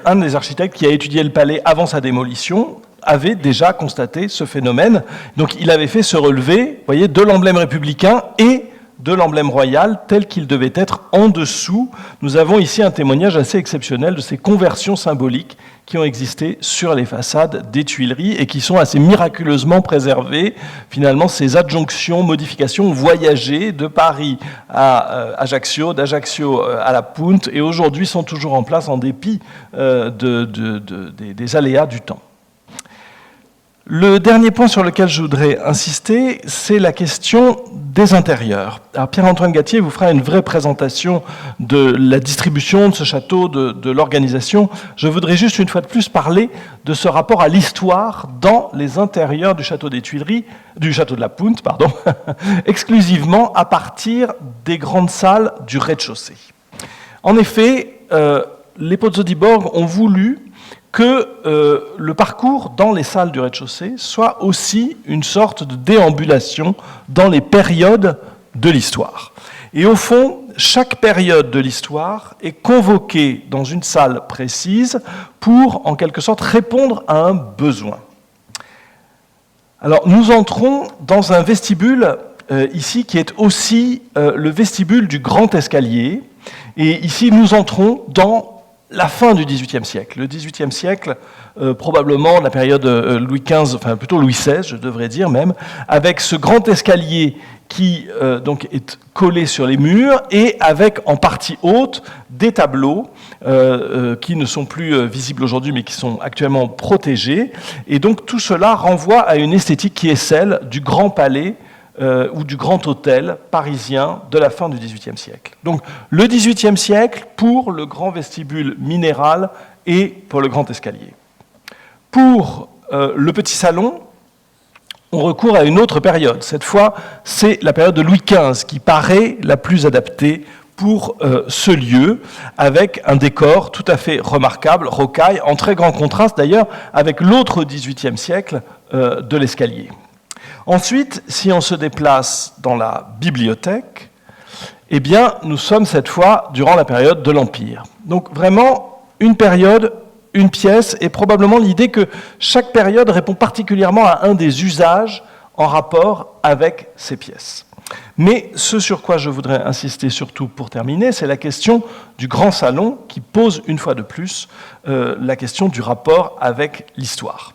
un des architectes qui a étudié le palais avant sa démolition avait déjà constaté ce phénomène. Donc il avait fait ce relevé, vous voyez, de l'emblème républicain et de l'emblème royal tel qu'il devait être en dessous. Nous avons ici un témoignage assez exceptionnel de ces conversions symboliques qui ont existé sur les façades des Tuileries et qui sont assez miraculeusement préservées. Finalement, ces adjonctions, modifications ont voyagé de Paris à Ajaccio, d'Ajaccio à la Punte, et aujourd'hui sont toujours en place en dépit des aléas du temps. Le dernier point sur lequel je voudrais insister, c'est la question des intérieurs. Alors Pierre-Antoine Gattier vous fera une vraie présentation de la distribution de ce château, de l'organisation. Je voudrais juste une fois de plus parler de ce rapport à l'histoire dans les intérieurs du château des Tuileries, du château de la Punte, pardon, exclusivement à partir des grandes salles du rez-de-chaussée. En effet, les Pozzo di Borg ont voulu que le parcours dans les salles du rez-de-chaussée soit aussi une sorte de déambulation dans les périodes de l'histoire. Et au fond, chaque période de l'histoire est convoquée dans une salle précise pour, en quelque sorte, répondre à un besoin. Alors, nous entrons dans un vestibule ici qui est aussi le vestibule du grand escalier. Et ici, nous entrons dans la fin du XVIIIe siècle. Le XVIIIe siècle, probablement la période Louis XV, enfin plutôt Louis XVI, je devrais dire même, avec ce grand escalier qui donc est collé sur les murs et avec en partie haute des tableaux qui ne sont plus visibles aujourd'hui mais qui sont actuellement protégés. Et donc tout cela renvoie à une esthétique qui est celle du grand palais ou du grand hôtel parisien de la fin du XVIIIe siècle. Donc le XVIIIe siècle pour le grand vestibule minéral et pour le grand escalier. Pour le petit salon, on recourt à une autre période. Cette fois, c'est la période de Louis XV qui paraît la plus adaptée pour ce lieu, avec un décor tout à fait remarquable, rocaille, en très grand contraste d'ailleurs avec l'autre XVIIIe siècle de l'escalier. Ensuite, si on se déplace dans la bibliothèque, eh bien, nous sommes cette fois durant la période de l'Empire. Donc vraiment, une période, une pièce, et probablement l'idée que chaque période répond particulièrement à un des usages en rapport avec ces pièces. Mais ce sur quoi je voudrais insister surtout pour terminer, c'est la question du grand salon qui pose une fois de plus la question du rapport avec l'histoire.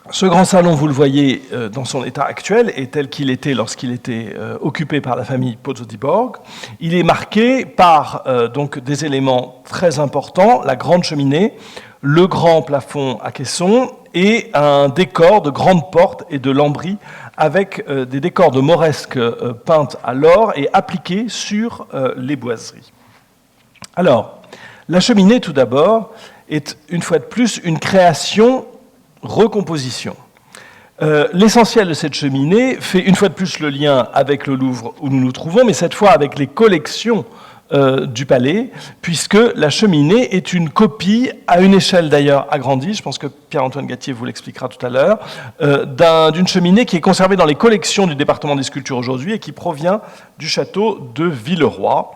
Ce grand salon, vous le voyez dans son état actuel et tel qu'il était lorsqu'il était occupé par la famille Pozzo di Borg. Il est marqué par donc des éléments très importants, la grande cheminée, le grand plafond à caissons et un décor de grandes portes et de lambris avec des décors de mauresques peintes à l'or et appliqués sur les boiseries. Alors, la cheminée, tout d'abord, est une fois de plus une création recomposition. L'essentiel de cette cheminée fait une fois de plus le lien avec le Louvre où nous nous trouvons, mais cette fois avec les collections du palais, puisque la cheminée est une copie, à une échelle d'ailleurs agrandie, je pense que Pierre-Antoine Gattier vous l'expliquera tout à l'heure, d'une cheminée qui est conservée dans les collections du département des sculptures aujourd'hui et qui provient du château de Villeroy.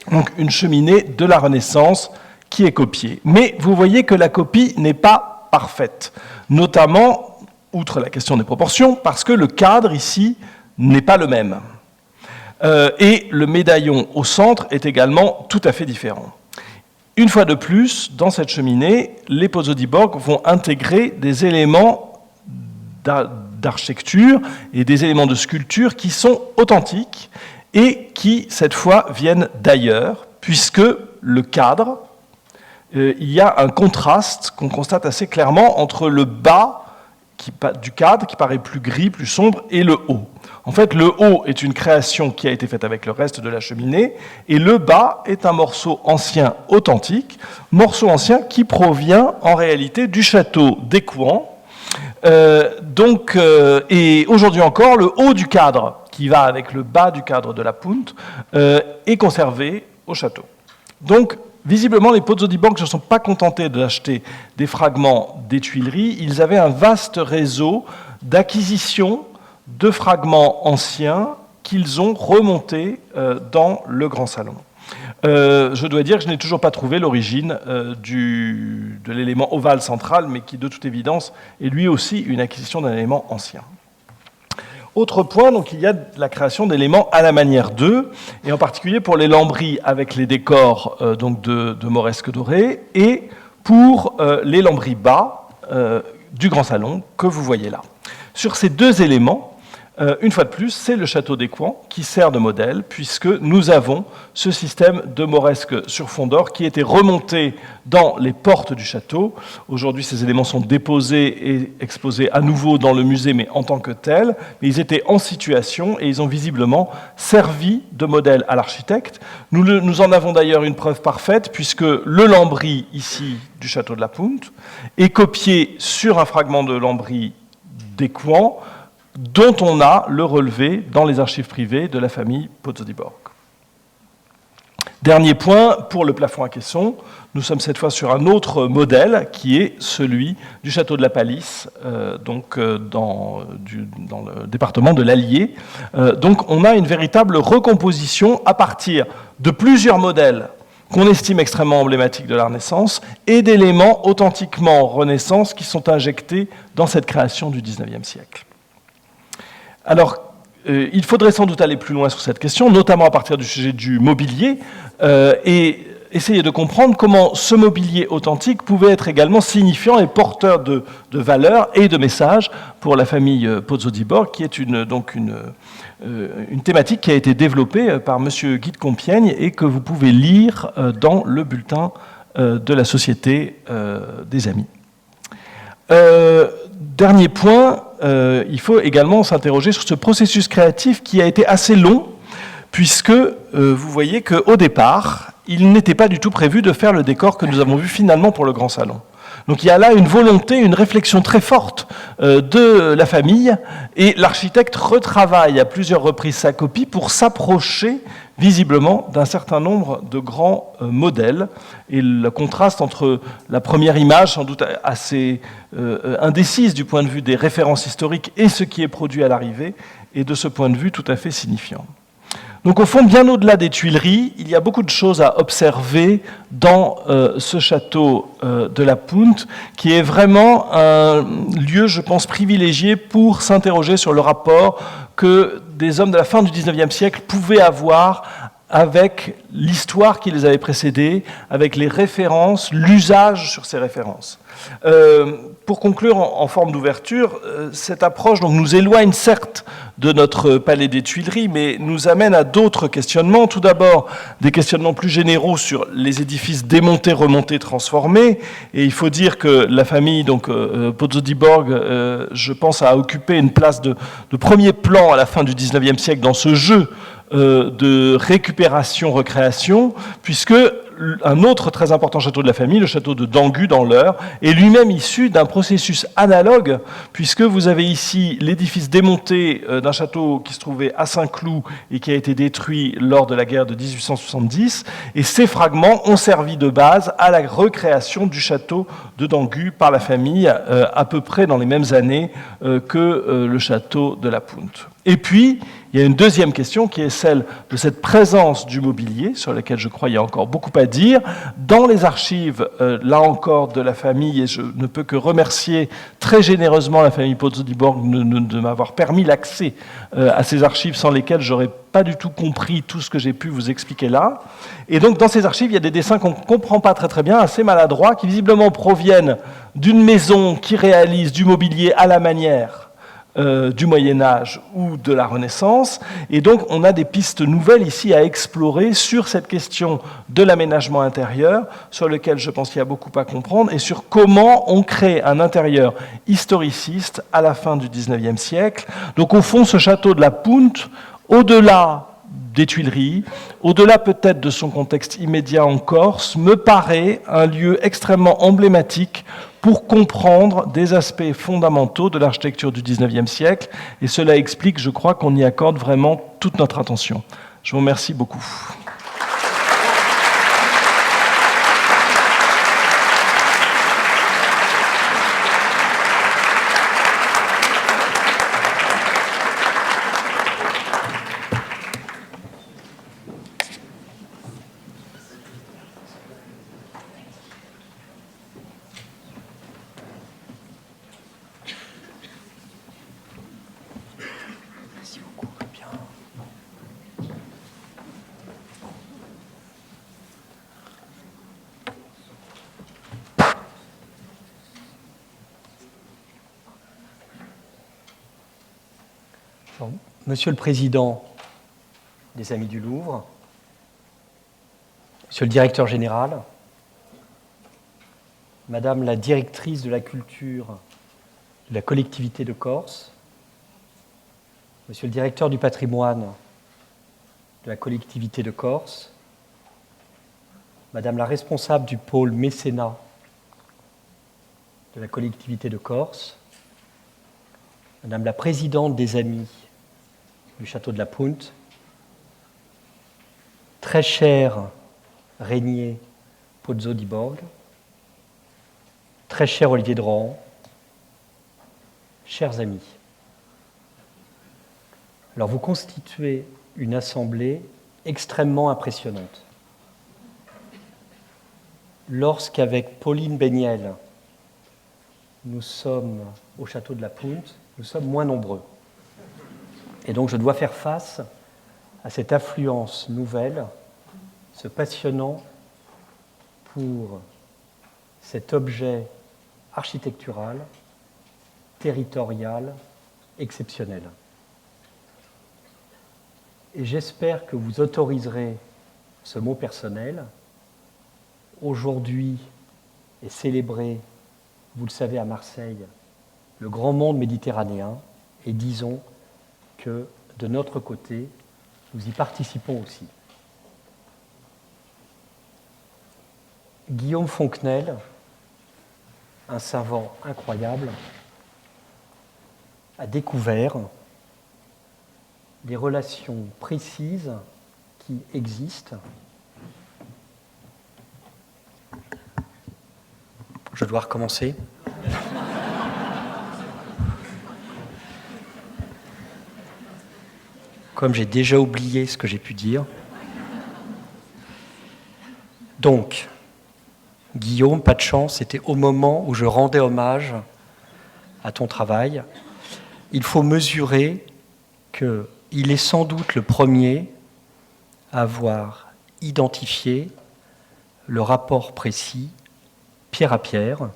Donc une cheminée de la Renaissance qui est copiée. Mais vous voyez que la copie n'est pas parfaite, notamment, outre la question des proportions, parce que le cadre ici n'est pas le même. Et le médaillon au centre est également tout à fait différent. Une fois de plus, dans cette cheminée, les Pozzo di Borg vont intégrer des éléments d'architecture et des éléments de sculpture qui sont authentiques et qui, cette fois, viennent d'ailleurs, puisque le cadre, il y a un contraste qu'on constate assez clairement entre le bas du cadre, qui paraît plus gris, plus sombre, et le haut. En fait, le haut est une création qui a été faite avec le reste de la cheminée, et le bas est un morceau ancien authentique, morceau ancien qui provient en réalité du château d'Écouen. Et aujourd'hui encore, le haut du cadre, qui va avec le bas du cadre de la Punte, est conservé au château. Donc, visiblement, les Pozzo di Borg ne se sont pas contentés d'acheter des fragments des Tuileries, ils avaient un vaste réseau d'acquisition de fragments anciens qu'ils ont remontés dans le grand salon. Je dois dire que je n'ai toujours pas trouvé l'origine de l'élément ovale central, mais qui, de toute évidence, est lui aussi une acquisition d'un élément ancien. Autre point, donc, il y a la création d'éléments à la manière d'eux, et en particulier pour les lambris avec les décors donc de moresques dorées, et pour les lambris bas du grand salon que vous voyez là. Sur ces deux éléments, une fois de plus, c'est le château d'Écouen qui sert de modèle, puisque nous avons ce système de moresque sur fond d'or qui était remonté dans les portes du château. Aujourd'hui, ces éléments sont déposés et exposés à nouveau dans le musée, mais en tant que tels. Mais ils étaient en situation et ils ont visiblement servi de modèle à l'architecte. Nous en avons d'ailleurs une preuve parfaite, puisque le lambris, ici, du château de la Punte, est copié sur un fragment de lambris d'Écouen, dont on a le relevé dans les archives privées de la famille Pozzo-di-Borg. Dernier point, pour le plafond à caisson, nous sommes cette fois sur un autre modèle qui est celui du château de la Palisse, dans le département de l'Allier. Donc on a une véritable recomposition à partir de plusieurs modèles qu'on estime extrêmement emblématiques de la Renaissance et d'éléments authentiquement Renaissance qui sont injectés dans cette création du XIXe siècle. Alors, il faudrait sans doute aller plus loin sur cette question, notamment à partir du sujet du mobilier, et essayer de comprendre comment ce mobilier authentique pouvait être également signifiant et porteur de valeurs et de messages pour la famille Pozzo-di-Borg, qui est une thématique qui a été développée par M. Guy de Compiègne et que vous pouvez lire dans le bulletin de la Société des Amis. Dernier point, il faut également s'interroger sur ce processus créatif qui a été assez long, puisque vous voyez qu'au départ, il n'était pas du tout prévu de faire le décor que nous avons vu finalement pour le grand salon. Donc il y a là une volonté, une réflexion très forte de la famille, et l'architecte retravaille à plusieurs reprises sa copie pour s'approcher visiblement d'un certain nombre de grands modèles. Et le contraste entre la première image, sans doute assez indécise du point de vue des références historiques, et ce qui est produit à l'arrivée, est de ce point de vue tout à fait signifiant. Donc au fond, bien au-delà des Tuileries, il y a beaucoup de choses à observer dans ce château de la Punte, qui est vraiment un lieu, je pense, privilégié pour s'interroger sur le rapport que des hommes de la fin du XIXe siècle pouvaient avoir avec l'histoire qui les avait précédés, avec les références, l'usage sur ces références. Pour conclure en forme d'ouverture, cette approche donc, nous éloigne certes de notre palais des Tuileries, mais nous amène à d'autres questionnements. Tout d'abord, des questionnements plus généraux sur les édifices démontés, remontés, transformés. Et il faut dire que la famille Pozzo-di-Borg, je pense, a occupé une place de premier plan à la fin du XIXe siècle dans ce jeu de récupération-recréation, puisque un autre très important château de la famille, le château de Dangu dans l'Eure, est lui-même issu d'un processus analogue, puisque vous avez ici l'édifice démonté d'un château qui se trouvait à Saint-Cloud et qui a été détruit lors de la guerre de 1870, et ces fragments ont servi de base à la recréation du château de Dangu par la famille à peu près dans les mêmes années que le château de la Punte. Et puis, il y a une deuxième question qui est celle de cette présence du mobilier, sur laquelle je crois il y a encore beaucoup à dire. Dans les archives, là encore, de la famille, et je ne peux que remercier très généreusement la famille Pozzo-di-Borg de m'avoir permis l'accès à ces archives sans lesquelles j'aurais pas du tout compris tout ce que j'ai pu vous expliquer là. Et donc, dans ces archives, il y a des dessins qu'on ne comprend pas très bien, assez maladroits, qui visiblement proviennent d'une maison qui réalise du mobilier à la manière du Moyen-Âge ou de la Renaissance. Et donc, on a des pistes nouvelles ici à explorer sur cette question de l'aménagement intérieur, sur lequel je pense qu'il y a beaucoup à comprendre, et sur comment on crée un intérieur historiciste à la fin du XIXe siècle. Donc, au fond, ce château de la Punte, au-delà des Tuileries, au-delà peut-être de son contexte immédiat en Corse, me paraît un lieu extrêmement emblématique pour comprendre des aspects fondamentaux de l'architecture du XIXe siècle, et cela explique, je crois, qu'on y accorde vraiment toute notre attention. Je vous remercie beaucoup. Alors, Monsieur le Président des Amis du Louvre, Monsieur le Directeur Général, Madame la Directrice de la Culture de la collectivité de Corse, Monsieur le Directeur du Patrimoine de la collectivité de Corse, Madame la responsable du pôle mécénat de la collectivité de Corse, Madame la présidente des Amis du Château de la Punte, très cher Régnier Pozzo di Borg, très cher Olivier de Rohan, chers amis. Alors vous constituez une assemblée extrêmement impressionnante. Lorsqu'avec Pauline Béniel, nous sommes au Château de la Punte, nous sommes moins nombreux. Et donc je dois faire face à cette affluence nouvelle, se passionnant pour cet objet architectural, territorial, exceptionnel. Et j'espère que vous autoriserez ce mot personnel. Aujourd'hui est célébré, vous le savez, à Marseille, le grand monde méditerranéen, et disons que de notre côté, nous y participons aussi. Guillaume Fontenelle, un savant incroyable, a découvert des relations précises qui existent. Je dois recommencer. Comme j'ai déjà oublié ce que j'ai pu dire. Donc, Guillaume, pas de chance, c'était au moment où je rendais hommage à ton travail. Il faut mesurer qu'il est sans doute le premier à avoir identifié le rapport précis, pierre à pierre,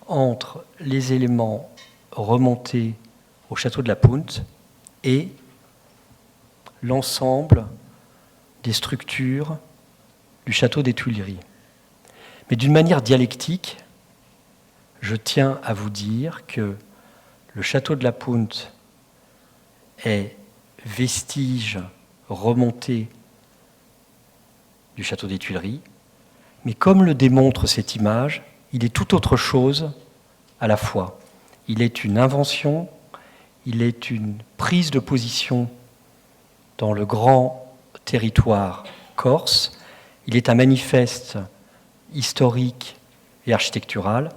entre les éléments remontés au château de la Punte et l'ensemble des structures du château des Tuileries. Mais d'une manière dialectique, je tiens à vous dire que le château de la Punte est vestige remonté du château des Tuileries, mais comme le démontre cette image, il est tout autre chose à la fois. Il est une invention, il est une prise de position dans le grand territoire corse, il est un manifeste historique et architectural,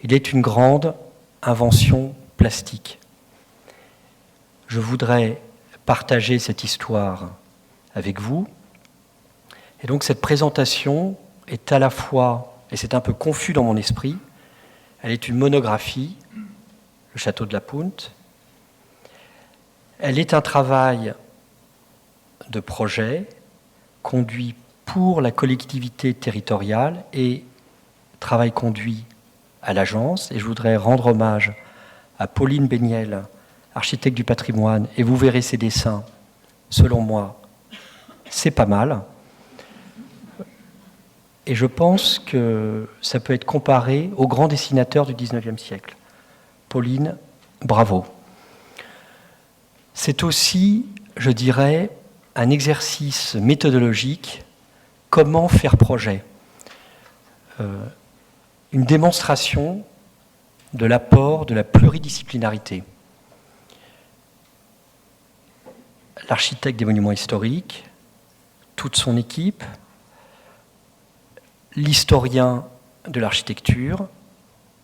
il est une grande invention plastique. Je voudrais partager cette histoire avec vous. Et donc cette présentation est à la fois, et c'est un peu confus dans mon esprit, elle est une monographie, le château de la Punte. Elle est un travail de projet conduit pour la collectivité territoriale et travail conduit à l'agence. Et je voudrais rendre hommage à Pauline Béniel, architecte du patrimoine, et vous verrez ses dessins. Selon moi, c'est pas mal. Et je pense que ça peut être comparé aux grands dessinateurs du XIXe siècle. Pauline, bravo. C'est aussi, je dirais, un exercice méthodologique. Comment faire projet ? Une démonstration de l'apport de la pluridisciplinarité. L'architecte des monuments historiques, toute son équipe, l'historien de l'architecture,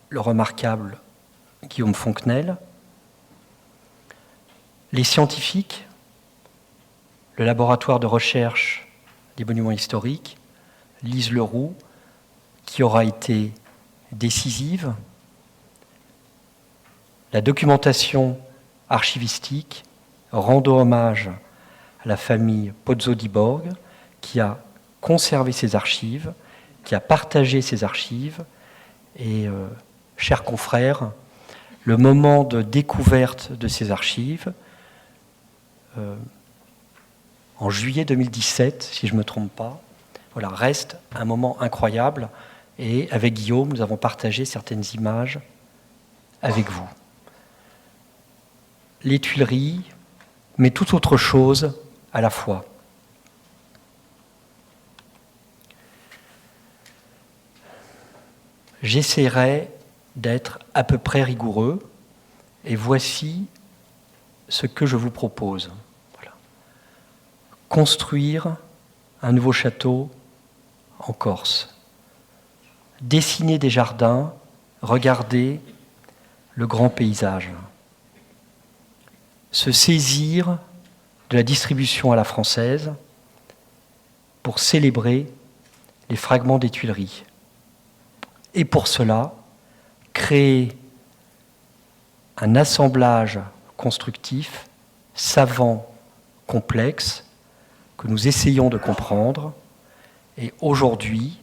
le remarquable Guillaume Fontenelle, les scientifiques, le laboratoire de recherche des monuments historiques, Lise Leroux, qui aura été décisive, la documentation archivistique, rendant hommage à la famille Pozzo di Borg, qui a conservé ses archives, qui a partagé ses archives. Et, chers confrères, le moment de découverte de ces archives en juillet 2017, si je ne me trompe pas, voilà, reste un moment incroyable. Et avec Guillaume, nous avons partagé certaines images avec vous. Les Tuileries, mais toute autre chose à la fois. J'essaierai d'être à peu près rigoureux, et voici ce que je vous propose. Voilà. Construire un nouveau château en Corse. Dessiner des jardins, regarder le grand paysage. Se saisir de la distribution à la française pour célébrer les fragments des Tuileries. Et pour cela, créer un assemblage constructif, savant, complexe, que nous essayons de comprendre. Et aujourd'hui,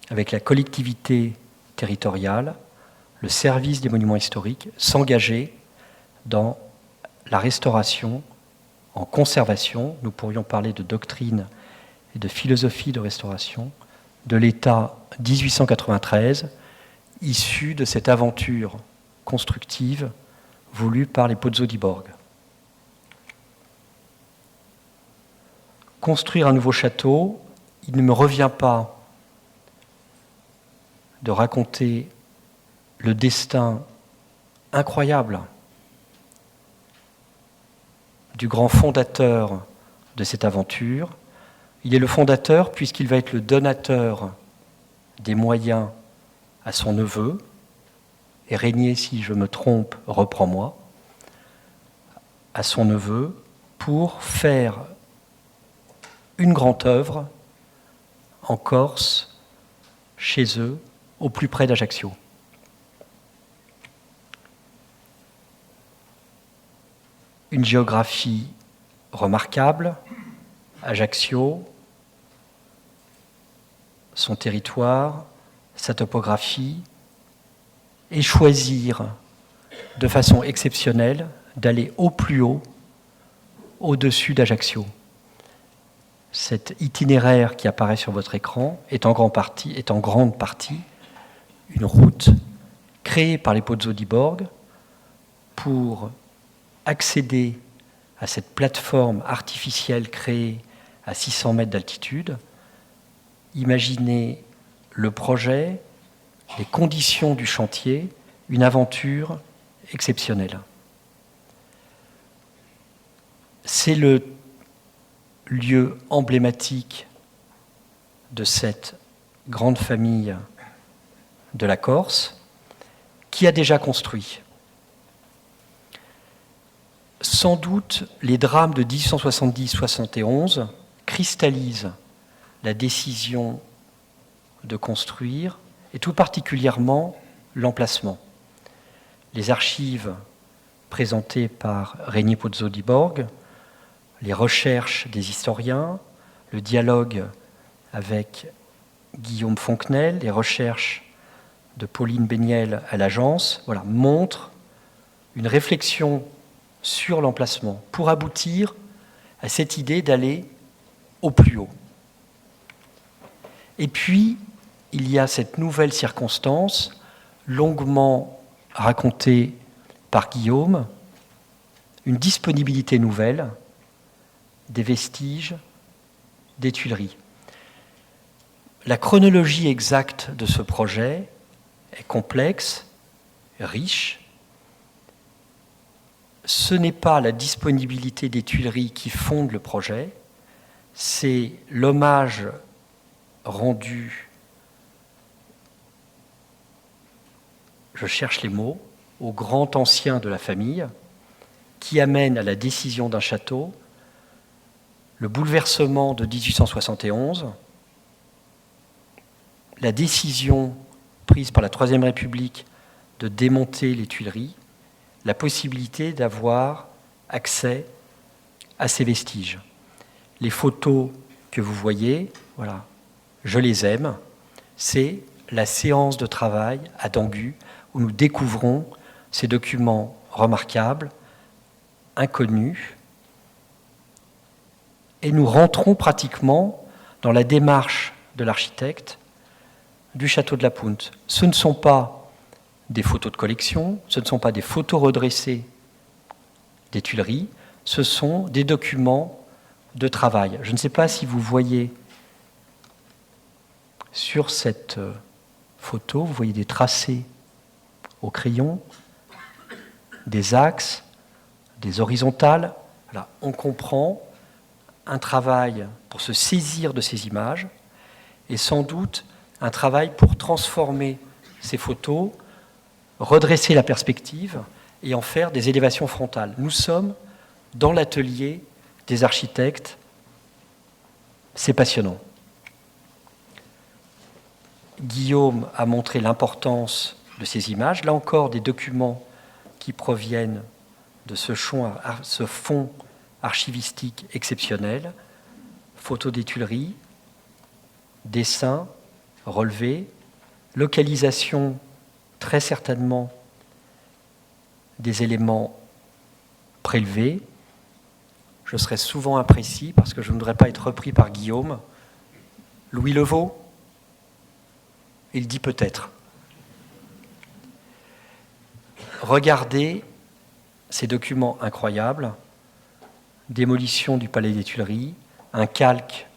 avec la collectivité territoriale, le service des monuments historiques, s'engager dans la restauration en conservation. Nous pourrions parler de doctrine et de philosophie de restauration de l'État 1893, issu de cette aventure constructive voulue par les Pozzo di Borg. Construire un nouveau château, il ne me revient pas de raconter le destin incroyable du grand fondateur de cette aventure. Il est le fondateur puisqu'il va être le donateur des moyens à son neveu. Et Régnier, si je me trompe, reprends-moi, à son neveu, pour faire une grande œuvre en Corse, chez eux, au plus près d'Ajaccio. Une géographie remarquable, Ajaccio, son territoire, sa topographie, et choisir de façon exceptionnelle d'aller au plus haut, au-dessus d'Ajaccio. Cet itinéraire qui apparaît sur votre écran est en grande partie une route créée par les Pozzo di Borg pour accéder à cette plateforme artificielle créée à 600 mètres d'altitude. Imaginez le projet, les conditions du chantier, une aventure exceptionnelle. C'est le lieu emblématique de cette grande famille de la Corse qui a déjà construit. Sans doute, les drames de 1870-71 cristallisent la décision de construire, et tout particulièrement l'emplacement. Les archives présentées par Régnier Pozzo di Borg, les recherches des historiens, le dialogue avec Guillaume Fontenelle, les recherches de Pauline Béniel à l'agence, voilà, montrent une réflexion sur l'emplacement pour aboutir à cette idée d'aller au plus haut. Et puis, il y a cette nouvelle circonstance, longuement racontée par Guillaume, une disponibilité nouvelle des vestiges des Tuileries. La chronologie exacte de ce projet est complexe, riche. Ce n'est pas la disponibilité des Tuileries qui fonde le projet, c'est l'hommage rendu, je cherche les mots, au grand ancien de la famille, qui amène à la décision d'un château, le bouleversement de 1871, la décision prise par la Troisième République de démonter les Tuileries, la possibilité d'avoir accès à ces vestiges. Les photos que vous voyez, voilà, je les aime, c'est la séance de travail à Dangu où nous découvrons ces documents remarquables, inconnus, et nous rentrons pratiquement dans la démarche de l'architecte du château de la Punte. Ce ne sont pas des photos de collection, ce ne sont pas des photos redressées des Tuileries, ce sont des documents de travail. Je ne sais pas si vous voyez sur cette photo, vous voyez des tracés au crayon, des axes, des horizontales. Voilà, on comprend un travail pour se saisir de ces images et sans doute un travail pour transformer ces photos, redresser la perspective et en faire des élévations frontales. Nous sommes dans l'atelier des architectes. C'est passionnant. Guillaume a montré l'importance de ces images. Là encore, des documents qui proviennent de ce fonds archivistique exceptionnel. Photos des Tuileries, dessins, relevés, localisation très certainement des éléments prélevés. Je serai souvent imprécis parce que je ne voudrais pas être repris par Guillaume. Louis Levaux, il dit peut-être. Regardez ces documents incroyables. Démolition du Palais des Tuileries, un calque,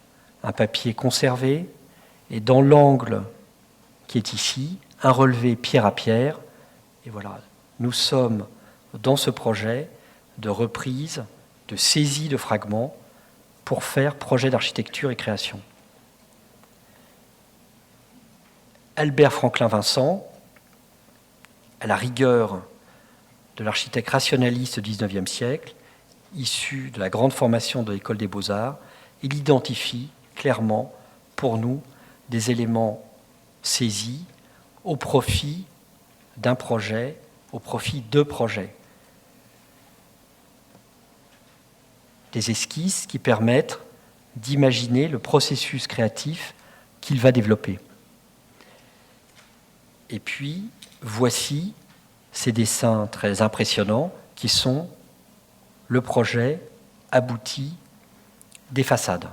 un papier conservé, et dans l'angle qui est ici, un relevé pierre à pierre. Et voilà, nous sommes dans ce projet de reprise, de saisie de fragments pour faire projet d'architecture et création. Albert Franklin-Vincent, à la rigueur de l'architecte rationaliste du XIXe siècle, issu de la grande formation de l'École des Beaux-Arts, il identifie clairement pour nous des éléments saisis au profit d'un projet, au profit de projets. Des esquisses qui permettent d'imaginer le processus créatif qu'il va développer. Et puis, voici ces dessins très impressionnants qui sont le projet abouti des façades.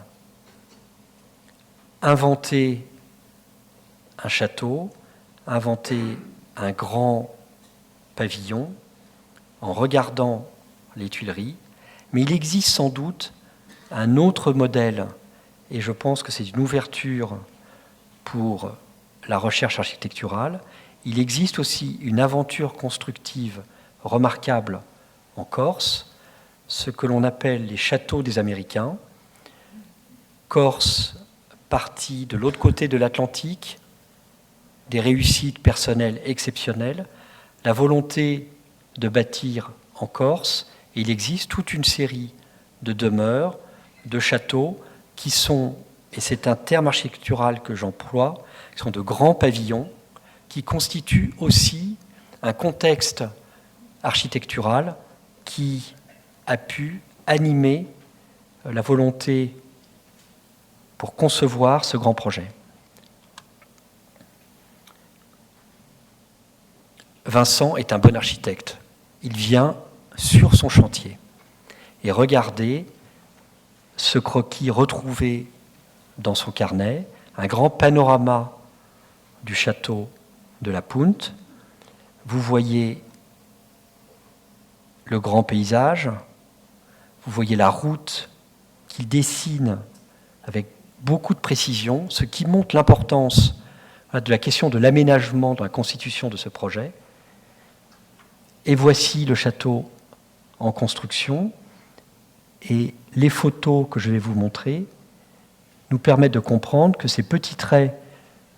Inventer un château, inventer un grand pavillon en regardant les Tuileries, mais il existe sans doute un autre modèle, et je pense que c'est une ouverture pour la recherche architecturale. Il existe aussi une aventure constructive remarquable en Corse, ce que l'on appelle les châteaux des Américains. Corse, partie de l'autre côté de l'Atlantique, des réussites personnelles exceptionnelles, la volonté de bâtir en Corse, et il existe toute une série de demeures, de châteaux qui sont, et c'est un terme architectural que j'emploie, qui sont de grands pavillons, qui constituent aussi un contexte architectural qui a pu animer la volonté pour concevoir ce grand projet. Vincent est un bon architecte. Il vient sur son chantier. Et regardez ce croquis retrouvé dans son carnet, un grand panorama du château de la Punte. Vous voyez le grand paysage, vous voyez la route qu'il dessine avec beaucoup de précision, ce qui montre l'importance de la question de l'aménagement dans la constitution de ce projet. Et voici le château en construction. Et les photos que je vais vous montrer nous permettent de comprendre que ces petits traits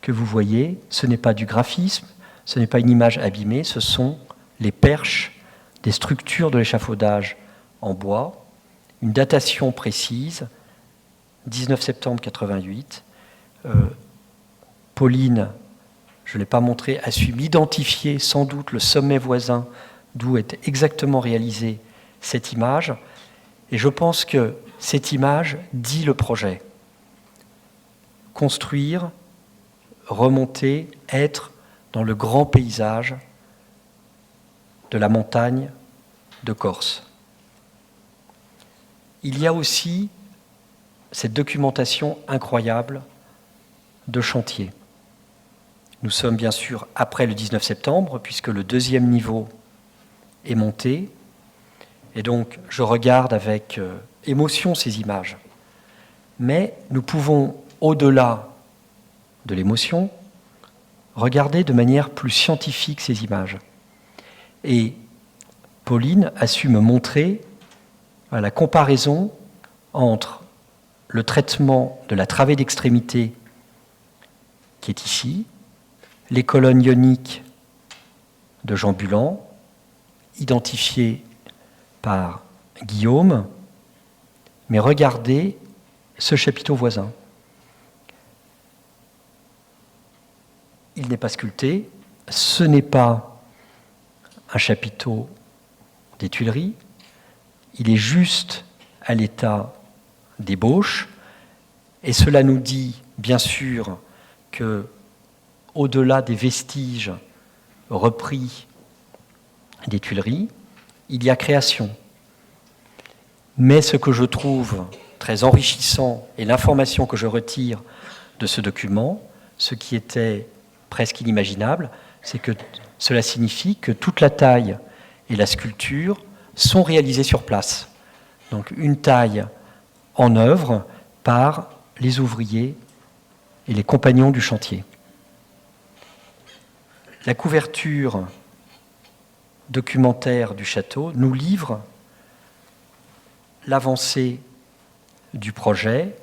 que vous voyez, ce n'est pas du graphisme, ce n'est pas une image abîmée, ce sont les perches des structures de l'échafaudage en bois, une datation précise, 19 septembre 88. Pauline, je ne l'ai pas montré, a su m'identifier sans doute le sommet voisin d'où est exactement réalisée cette image. Et je pense que cette image dit le projet. Construire, remonter, être dans le grand paysage de la montagne de Corse. Il y a aussi cette documentation incroyable de chantier. Nous sommes bien sûr après le 19 septembre, puisque le deuxième niveau est monté. Et donc, je regarde avec émotion ces images. Mais nous pouvons, au-delà de l'émotion, regarder de manière plus scientifique ces images. Et Pauline a su me montrer la comparaison entre le traitement de la travée d'extrémité qui est ici, les colonnes ioniques de Jean Bulan, identifiées par Guillaume, mais regardez ce chapiteau voisin. Il n'est pas sculpté, ce n'est pas un chapiteau des Tuileries, il est juste à l'état d'ébauche, et cela nous dit bien sûr que, au-delà des vestiges repris des Tuileries, il y a création. Mais ce que je trouve très enrichissant, et l'information que je retire de ce document, ce qui était presque inimaginable, c'est que cela signifie que toute la taille et la sculpture sont réalisées sur place. Donc une taille en œuvre par les ouvriers et les compagnons du chantier. La couverture documentaire du château nous livre l'avancée du projet.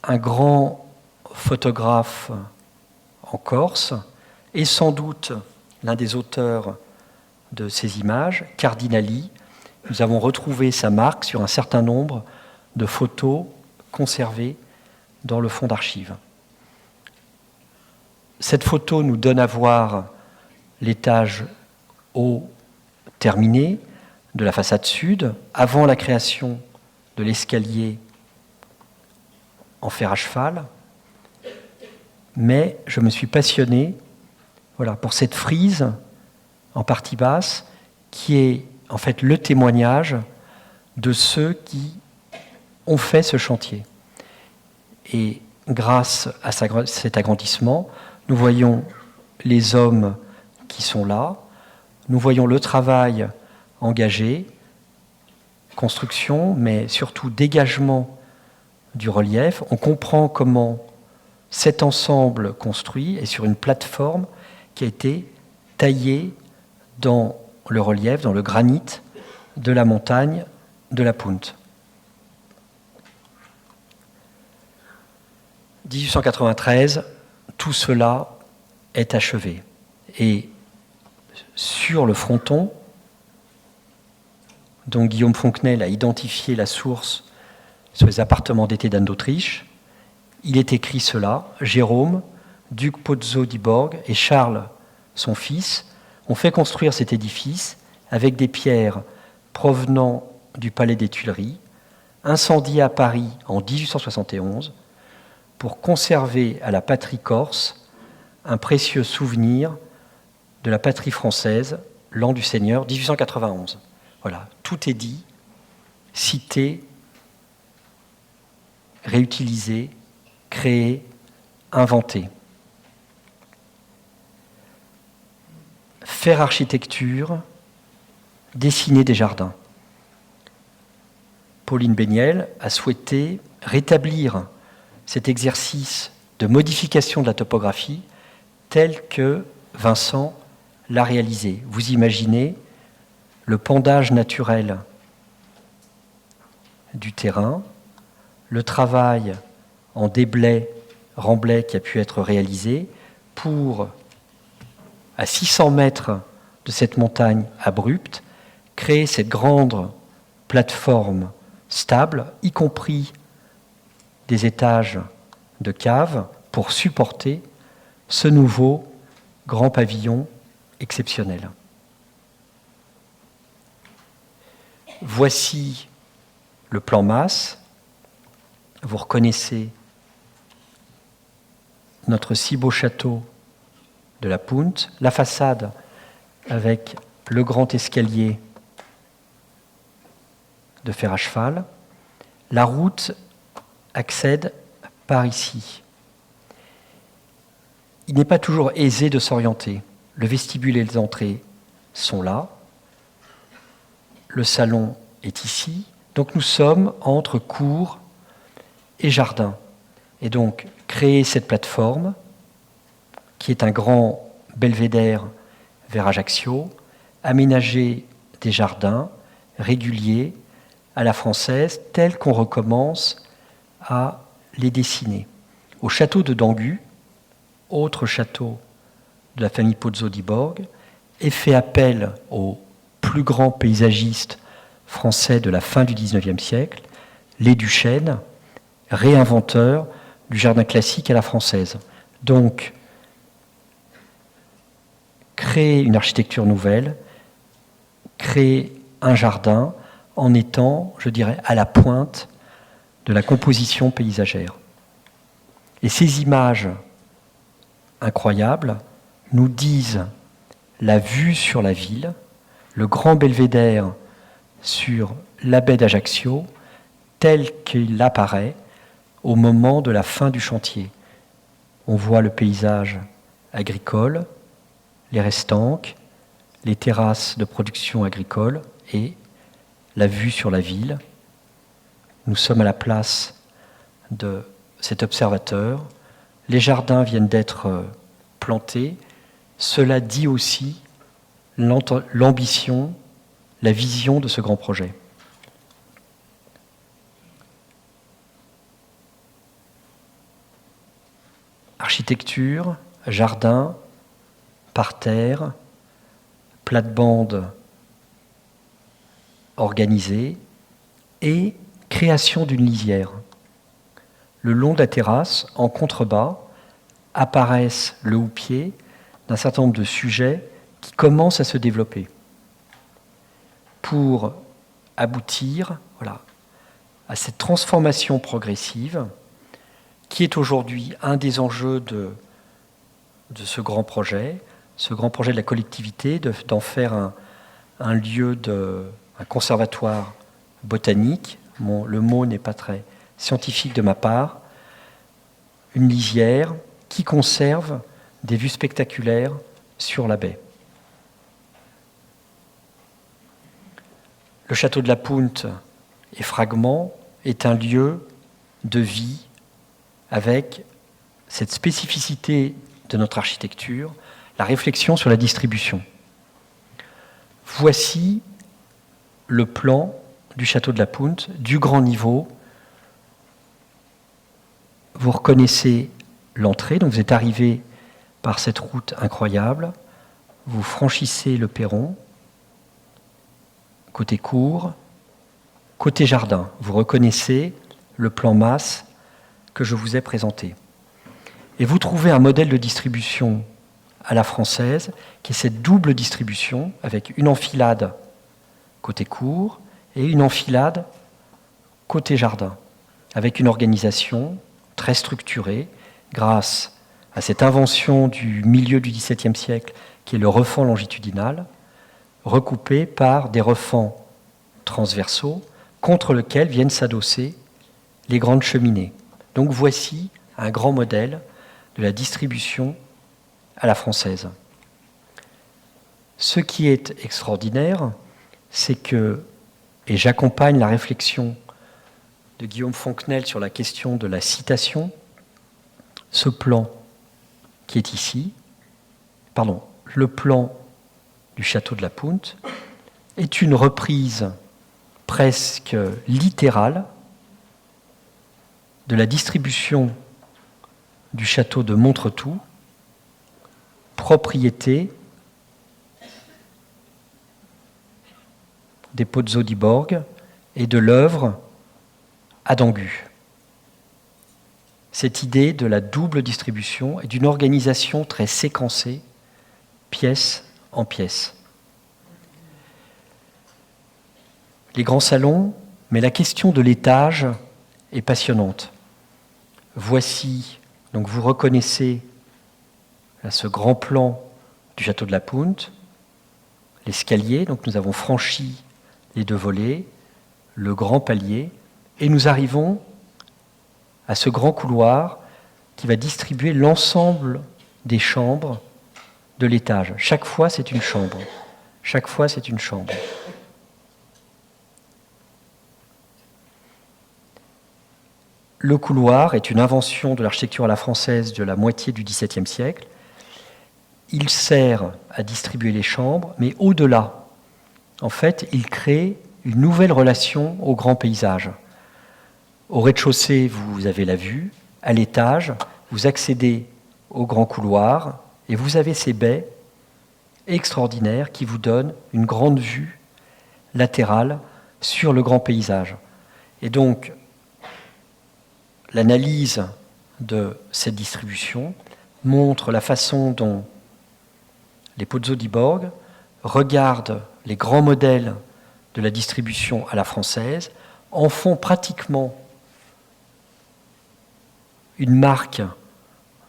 Un grand photographe en Corse et sans doute l'un des auteurs de ces images, Cardinali. Nous avons retrouvé sa marque sur un certain nombre de photos conservées dans le fonds d'archives. Cette photo nous donne à voir l'étage haut terminé de la façade sud, avant la création de l'escalier en fer à cheval. Mais je me suis passionné pour cette frise en partie basse qui est en fait le témoignage de ceux qui ont fait ce chantier. Et grâce à cet agrandissement, nous voyons les hommes qui sont là, nous voyons le travail engagé, construction, mais surtout dégagement du relief. On comprend comment cet ensemble construit est sur une plateforme qui a été taillée dans le relief, dans le granit de la montagne de la Punte. 1893, tout cela est achevé. Et sur le fronton, dont Guillaume Fontenelle a identifié la source sur les appartements d'été d'Anne d'Autriche, il est écrit cela: Jérôme, duc Pozzo di Borg, et Charles, son fils, ont fait construire cet édifice avec des pierres provenant du palais des Tuileries, incendié à Paris en 1871, pour conserver à la patrie corse un précieux souvenir de la patrie française, l'an du Seigneur, 1891. Voilà, tout est dit, cité, réutilisé, créé, inventé. Faire architecture, dessiner des jardins. Pauline Béniel a souhaité rétablir cet exercice de modification de la topographie tel que Vincent l'a réalisé. Vous imaginez le pendage naturel du terrain, le travail en déblai, remblai qui a pu être réalisé pour, à 600 mètres de cette montagne abrupte, créer cette grande plateforme stable, y compris des étages de cave, pour supporter ce nouveau grand pavillon exceptionnel. Voici le plan masse. Vous reconnaissez notre si beau château de la Punte, la façade avec le grand escalier de fer à cheval, La route accède par ici. Il n'est pas toujours aisé de s'orienter. Le vestibule et les entrées sont là. Le salon est ici. Donc nous sommes entre cour et jardin. Et donc créer cette plateforme, qui est un grand belvédère vers Ajaccio, aménager des jardins réguliers à la française, tels qu'on recommence à les dessiner. Au château de Dangu, autre château de la famille Pozzo di Borg, est fait appel aux plus grands paysagistes français de la fin du XIXe siècle, les Duchesne, réinventeurs du jardin classique à la française. Donc, créer une architecture nouvelle, créer un jardin en étant, je dirais, à la pointe de la composition paysagère. Et ces images incroyables nous disent la vue sur la ville, le grand belvédère sur la baie d'Ajaccio, tel qu'il apparaît au moment de la fin du chantier. On voit le paysage agricole, les restanques, les terrasses de production agricole et la vue sur la ville. Nous sommes à la place de cet observateur. Les jardins viennent d'être plantés. Cela dit aussi l'ambition, la vision de ce grand projet. Architecture, jardin, parterre, plate-bande organisée et création d'une lisière. Le long de la terrasse, en contrebas, apparaissent le houppier d'un certain nombre de sujets qui commencent à se développer pour aboutir à cette transformation progressive qui est aujourd'hui un des enjeux de ce grand projet de la collectivité, d'en faire un lieu, un conservatoire botanique. Le mot n'est pas très scientifique de ma part. Une lisière qui conserve des vues spectaculaires sur la baie. Le château de la Punte et Fragment est un lieu de vie avec cette spécificité de notre architecture, la réflexion sur la distribution. Voici le plan du château de la Punte, du grand niveau. Vous reconnaissez l'entrée, donc vous êtes arrivé par cette route incroyable, vous franchissez le perron, côté cour, côté jardin. Vous reconnaissez le plan masse que je vous ai présenté. Et vous trouvez un modèle de distribution à la française, qui est cette double distribution, avec une enfilade côté cour et une enfilade côté jardin, avec une organisation très structurée, grâce à cette invention du milieu du XVIIe siècle, qui est le refend longitudinal, recoupé par des refends transversaux, contre lesquels viennent s'adosser les grandes cheminées. Donc voici un grand modèle de la distribution à la française. Ce qui est extraordinaire, c'est que, et j'accompagne la réflexion de Guillaume Fontenelle sur la question de la citation, ce plan qui est ici, le plan du château de la Punte, est une reprise presque littérale de la distribution du château de Montretout, propriété des Pozzo di Borg et de l'œuvre à Dangu. Cette idée de la double distribution et d'une organisation très séquencée, pièce en pièce. Les grands salons, mais la question de l'étage est passionnante. Voici, donc vous reconnaissez ce grand plan du château de la Punte, l'escalier, donc nous avons franchi les deux volets, le grand palier, Et nous arrivons à ce grand couloir qui va distribuer l'ensemble des chambres de l'étage. Chaque fois, c'est une chambre. Chaque fois, c'est une chambre. Le couloir est une invention de l'architecture à la française de la moitié du XVIIe siècle. Il sert à distribuer les chambres, mais au-delà, en fait, il crée une nouvelle relation au grand paysage. Au rez-de-chaussée, vous avez la vue. À l'étage, vous accédez au grand couloir et vous avez ces baies extraordinaires qui vous donnent une grande vue latérale sur le grand paysage. Et donc, l'analyse de cette distribution montre la façon dont les Pozzo di Borg regardent les grands modèles de la distribution à la française, en font pratiquement une marque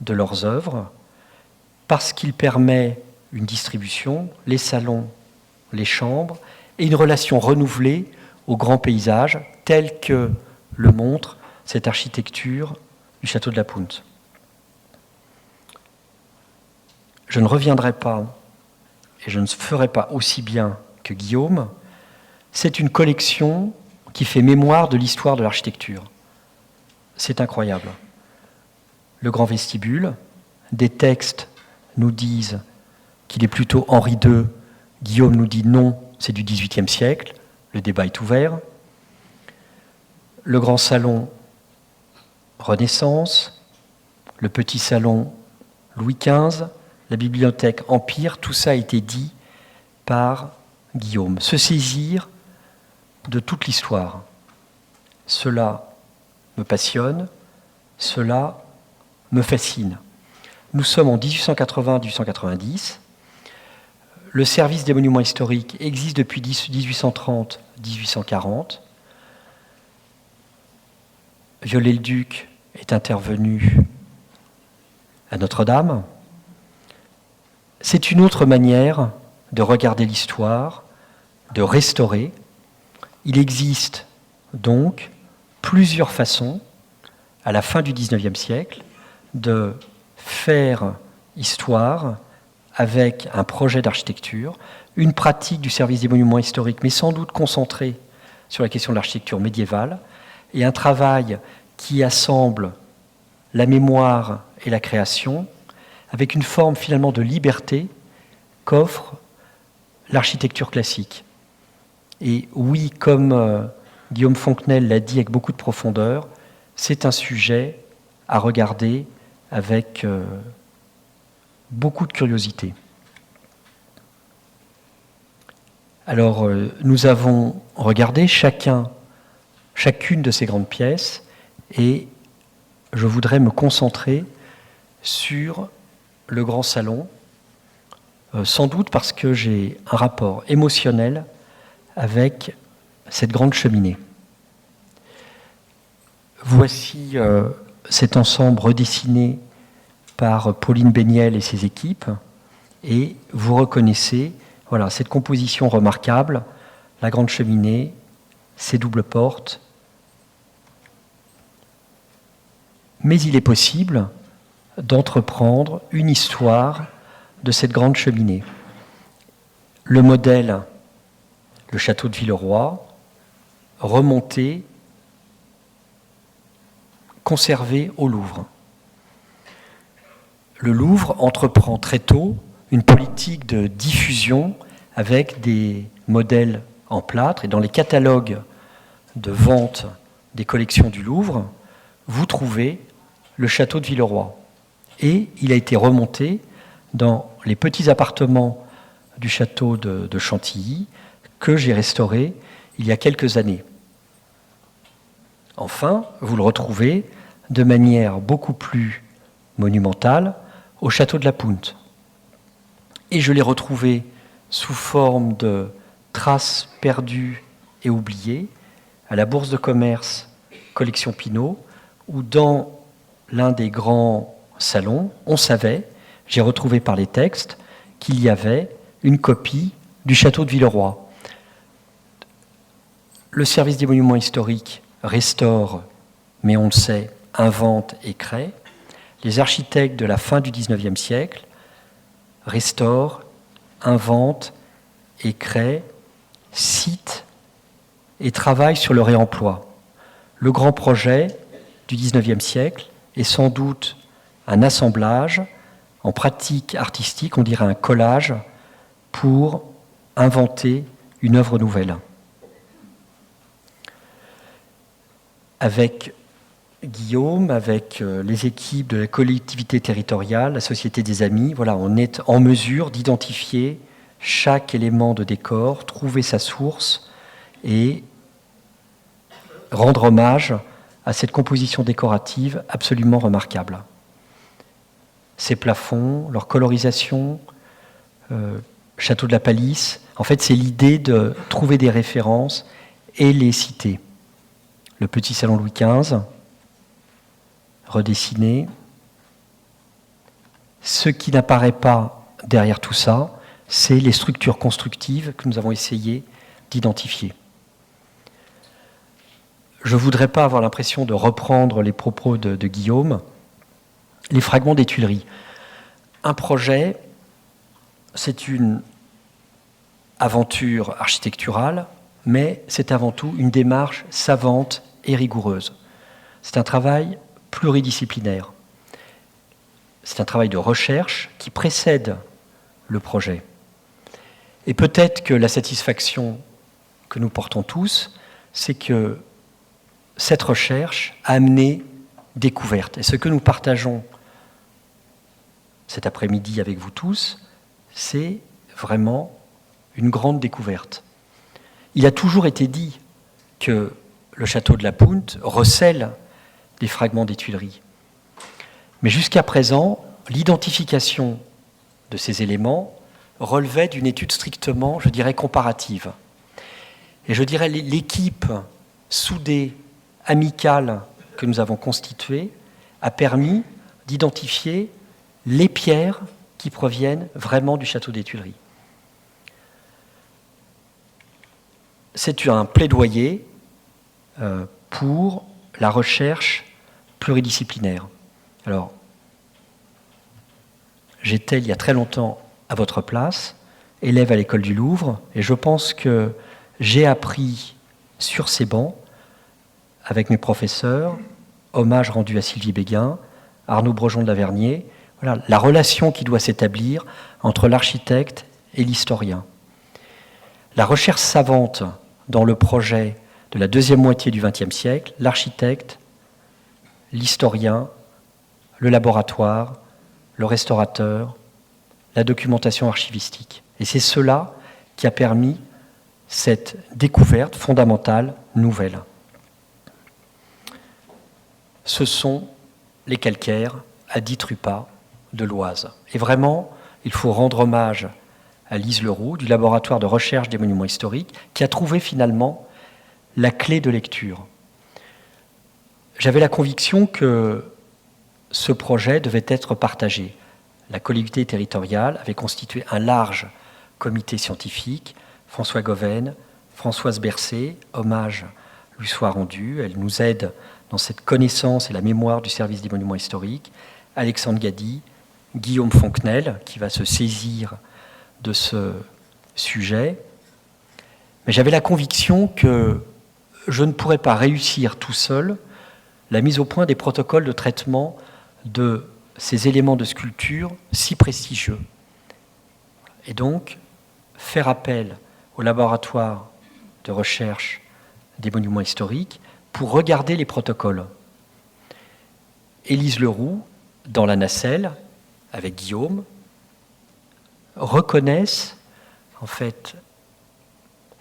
de leurs œuvres, parce qu'il permet une distribution, les salons, les chambres, et une relation renouvelée au grand paysage, tel que le montre cette architecture du château de la Punte. Je ne reviendrai pas, et je ne ferai pas aussi bien que Guillaume. C'est une collection qui fait mémoire de l'histoire de l'architecture. C'est incroyable. Le grand vestibule, des textes nous disent qu'il est plutôt Henri II. Guillaume nous dit non, c'est du XVIIIe siècle. Le débat est ouvert. Le grand salon, Renaissance. Le petit salon, Louis XV. La bibliothèque, Empire. Tout ça a été dit par Guillaume. Se saisir de toute l'histoire. Cela me passionne, cela me fascine. Nous sommes en 1880-1890. Le service des monuments historiques existe depuis 1830-1840. Viollet-le-Duc est intervenu à Notre-Dame. C'est une autre manière de regarder l'histoire, de restaurer. Il existe donc plusieurs façons, à la fin du XIXe siècle, de faire histoire avec un projet d'architecture, une pratique du service des monuments historiques, mais sans doute concentrée sur la question de l'architecture médiévale, et un travail qui assemble la mémoire et la création, avec une forme finalement de liberté qu'offre l'architecture classique. Et oui, comme Guillaume Fontenelle l'a dit avec beaucoup de profondeur, c'est un sujet à regarder avec beaucoup de curiosité. Alors, nous avons regardé chacune de ces grandes pièces, et je voudrais me concentrer sur le grand salon, sans doute parce que j'ai un rapport émotionnel avec cette grande cheminée. Voici cet ensemble redessiné par Pauline Béniel et ses équipes, et vous reconnaissez voilà, cette composition remarquable, la grande cheminée, ces doubles portes. Mais il est possible d'entreprendre une histoire de cette grande cheminée. Le modèle, le château de Villeroy, remonté, conservé au Louvre. Le Louvre entreprend très tôt une politique de diffusion avec des modèles en plâtre, et dans les catalogues de vente des collections du Louvre, vous trouvez le château de Villeroy. Et il a été remonté dans les petits appartements du château de Chantilly que j'ai restauré il y a quelques années. Enfin, vous le retrouvez de manière beaucoup plus monumentale au château de la Punte. Et je l'ai retrouvé sous forme de traces perdues et oubliées à la Bourse de commerce Collection Pinault, où dans l'un des grands salons, on savait, j'ai retrouvé par les textes, qu'il y avait une copie du château de Villeroy. Le service des monuments historiques restaure, mais on le sait, invente et crée. Les architectes de la fin du XIXe siècle restaurent, inventent et créent, citent et travaillent sur le réemploi. Le grand projet du XIXe siècle est sans doute un assemblage, en pratique artistique, on dirait un collage, pour inventer une œuvre nouvelle. Avec Guillaume, avec les équipes de la collectivité territoriale, la Société des Amis, voilà, on est en mesure d'identifier chaque élément de décor, trouver sa source et rendre hommage à cette composition décorative absolument remarquable. Ces plafonds, leur colorisation, Château de la Palisse, en fait c'est l'idée de trouver des références et les citer. Le petit salon Louis XV, redessiné. Ce qui n'apparaît pas derrière tout ça, c'est les structures constructives que nous avons essayé d'identifier. Je ne voudrais pas avoir l'impression de reprendre les propos de Guillaume. Les fragments des Tuileries. Un projet, c'est une aventure architecturale, mais c'est avant tout une démarche savante et rigoureuse. C'est un travail pluridisciplinaire. C'est un travail de recherche qui précède le projet. Et peut-être que la satisfaction que nous portons tous, c'est que cette recherche a amené découverte. Et ce que nous partageons cet après-midi avec vous tous, c'est vraiment une grande découverte. Il a toujours été dit que le château de la Punte recèle des fragments des Tuileries. Mais jusqu'à présent, l'identification de ces éléments relevait d'une étude strictement, je dirais, comparative. Et je dirais l'équipe soudée, amicale que nous avons constituée a permis d'identifier les pierres qui proviennent vraiment du château des Tuileries. C'est un plaidoyer pour la recherche pluridisciplinaire. Alors, j'étais il y a très longtemps à votre place, élève à l'école du Louvre, et je pense que j'ai appris sur ces bancs, avec mes professeurs, hommage rendu à Sylvie Béguin, Arnaud Brejon de Lavernier, voilà, la relation qui doit s'établir entre l'architecte et l'historien. La recherche savante dans le projet de la deuxième moitié du XXe siècle, l'architecte, l'historien, le laboratoire, le restaurateur, la documentation archivistique. Et c'est cela qui a permis cette découverte fondamentale nouvelle. Ce sont les calcaires à Ditrupa de l'Oise. Et vraiment, il faut rendre hommage à Lise Leroux, du laboratoire de recherche des monuments historiques, qui a trouvé finalement la clé de lecture. J'avais la conviction que ce projet devait être partagé. La collectivité territoriale avait constitué un large comité scientifique, François Goven, Françoise Bercé, hommage lui soit rendu, elle nous aide dans cette connaissance et la mémoire du service des monuments historiques, Alexandre Gady, Guillaume Fontenelle, qui va se saisir de ce sujet. Mais j'avais la conviction que je ne pourrais pas réussir tout seul la mise au point des protocoles de traitement de ces éléments de sculpture si prestigieux. Et donc, faire appel au laboratoire de recherche des monuments historiques pour regarder les protocoles. Élise Leroux, dans la nacelle, avec Guillaume, reconnaissent en fait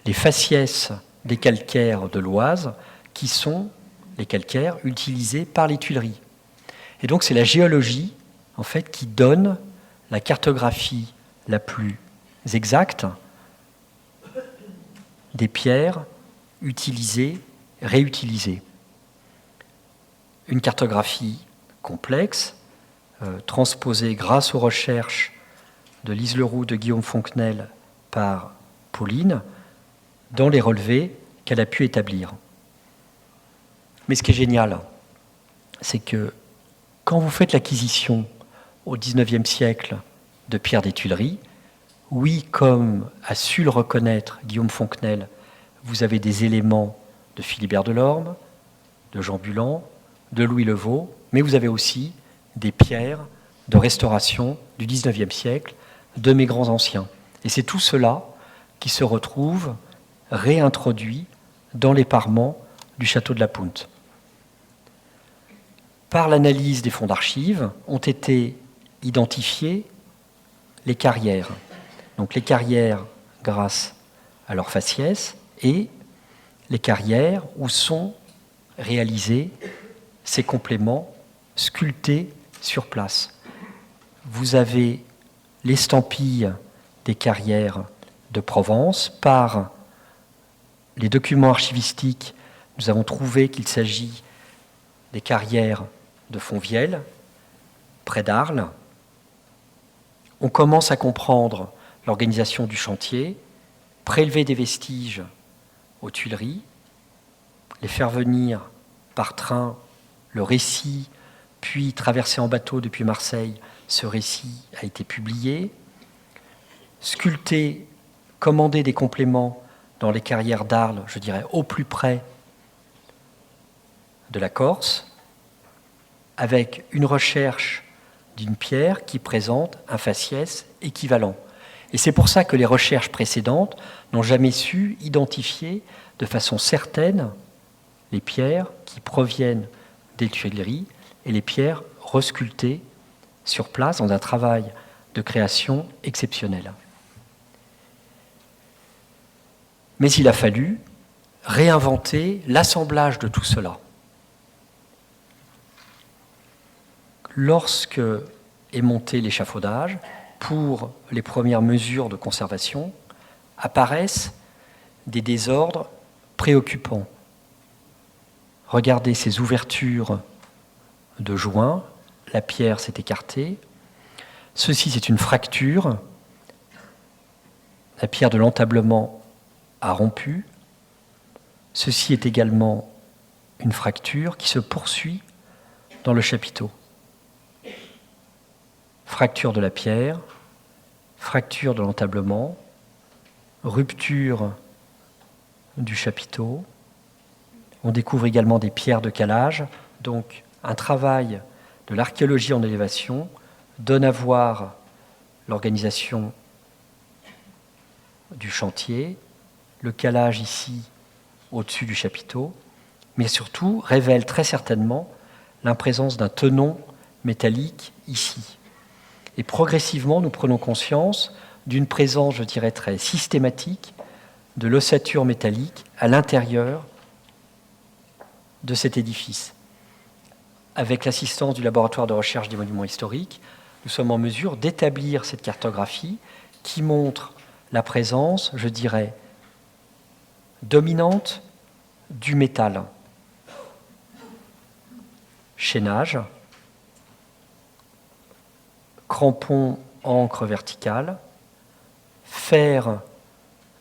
les faciès des calcaires de l'Oise qui sont les calcaires utilisés par les Tuileries. Et donc c'est la géologie en fait qui donne la cartographie la plus exacte des pierres utilisées, réutilisées. Une cartographie complexe, transposée grâce aux recherches de Lise Leroux, de Guillaume Fontenelle par Pauline, dans les relevés qu'elle a pu établir. Mais ce qui est génial, c'est que quand vous faites l'acquisition au XIXe siècle de pierres des Tuileries, oui, comme a su le reconnaître Guillaume Fontenelle, vous avez des éléments de Philibert Delorme, de Jean Bulan, de Louis Levaux, mais vous avez aussi des pierres de restauration du XIXe siècle, de mes grands anciens. Et c'est tout cela qui se retrouve réintroduit dans les parements du château de la Punte. Par l'analyse des fonds d'archives, ont été identifiées les carrières. Donc les carrières grâce à leur faciès et les carrières où sont réalisés ces compléments sculptés sur place. Vous avez l'estampille des carrières de Provence. Par les documents archivistiques, nous avons trouvé qu'il s'agit des carrières de Fontvieille, près d'Arles. On commence à comprendre l'organisation du chantier, prélever des vestiges aux Tuileries, les faire venir par train, le récit, puis traverser en bateau depuis Marseille. Ce récit a été publié. Sculpter, commander des compléments dans les carrières d'Arles, je dirais au plus près de la Corse, avec une recherche d'une pierre qui présente un faciès équivalent. Et c'est pour ça que les recherches précédentes n'ont jamais su identifier de façon certaine les pierres qui proviennent des Tuileries et les pierres resculptées sur place dans un travail de création exceptionnel. Mais il a fallu réinventer l'assemblage de tout cela. Lorsque est monté l'échafaudage, pour les premières mesures de conservation, apparaissent des désordres préoccupants. Regardez ces ouvertures de joints, la pierre s'est écartée. Ceci, c'est une fracture. La pierre de l'entablement a rompu. Ceci est également une fracture qui se poursuit dans le chapiteau. Fracture de la pierre, fracture de l'entablement, rupture du chapiteau. On découvre également des pierres de calage. Donc, un travail de l'archéologie en élévation donne à voir l'organisation du chantier, le calage ici au-dessus du chapiteau, mais surtout révèle très certainement la présence d'un tenon métallique ici. Et progressivement, nous prenons conscience d'une présence, je dirais, très systématique de l'ossature métallique à l'intérieur de cet édifice. Avec l'assistance du laboratoire de recherche des monuments historiques, nous sommes en mesure d'établir cette cartographie qui montre la présence, je dirais, dominante du métal. Chaînage, crampons encre verticale, fer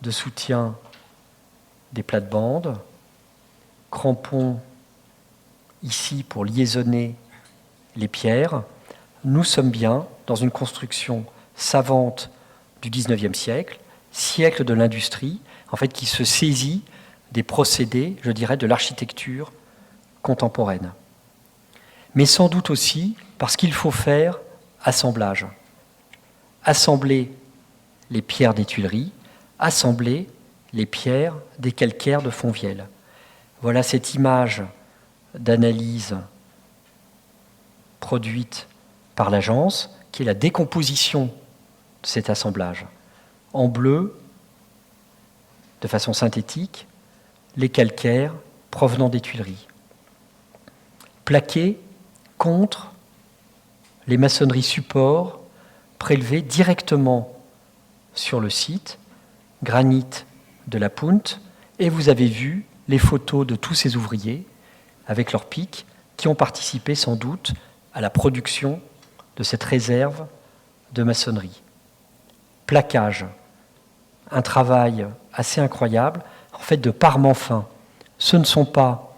de soutien des plates-bandes, crampons ici pour liaisonner les pierres. Nous sommes bien dans une construction savante du XIXe siècle, siècle de l'industrie, en fait, qui se saisit des procédés, je dirais, de l'architecture contemporaine. Mais sans doute aussi parce qu'il faut faire assemblage. Assembler les pierres des Tuileries, assembler les pierres des calcaires de Fontvieille. Voilà cette image d'analyse produite par l'agence, qui est la décomposition de cet assemblage. En bleu, de façon synthétique, les calcaires provenant des Tuileries. Plaqués contre les maçonneries supports prélevées directement sur le site, granit de la Punte, et vous avez vu les photos de tous ces ouvriers avec leurs pics qui ont participé sans doute à la production de cette réserve de maçonnerie. Plaquage, un travail assez incroyable, en fait de parement fin. Ce ne sont pas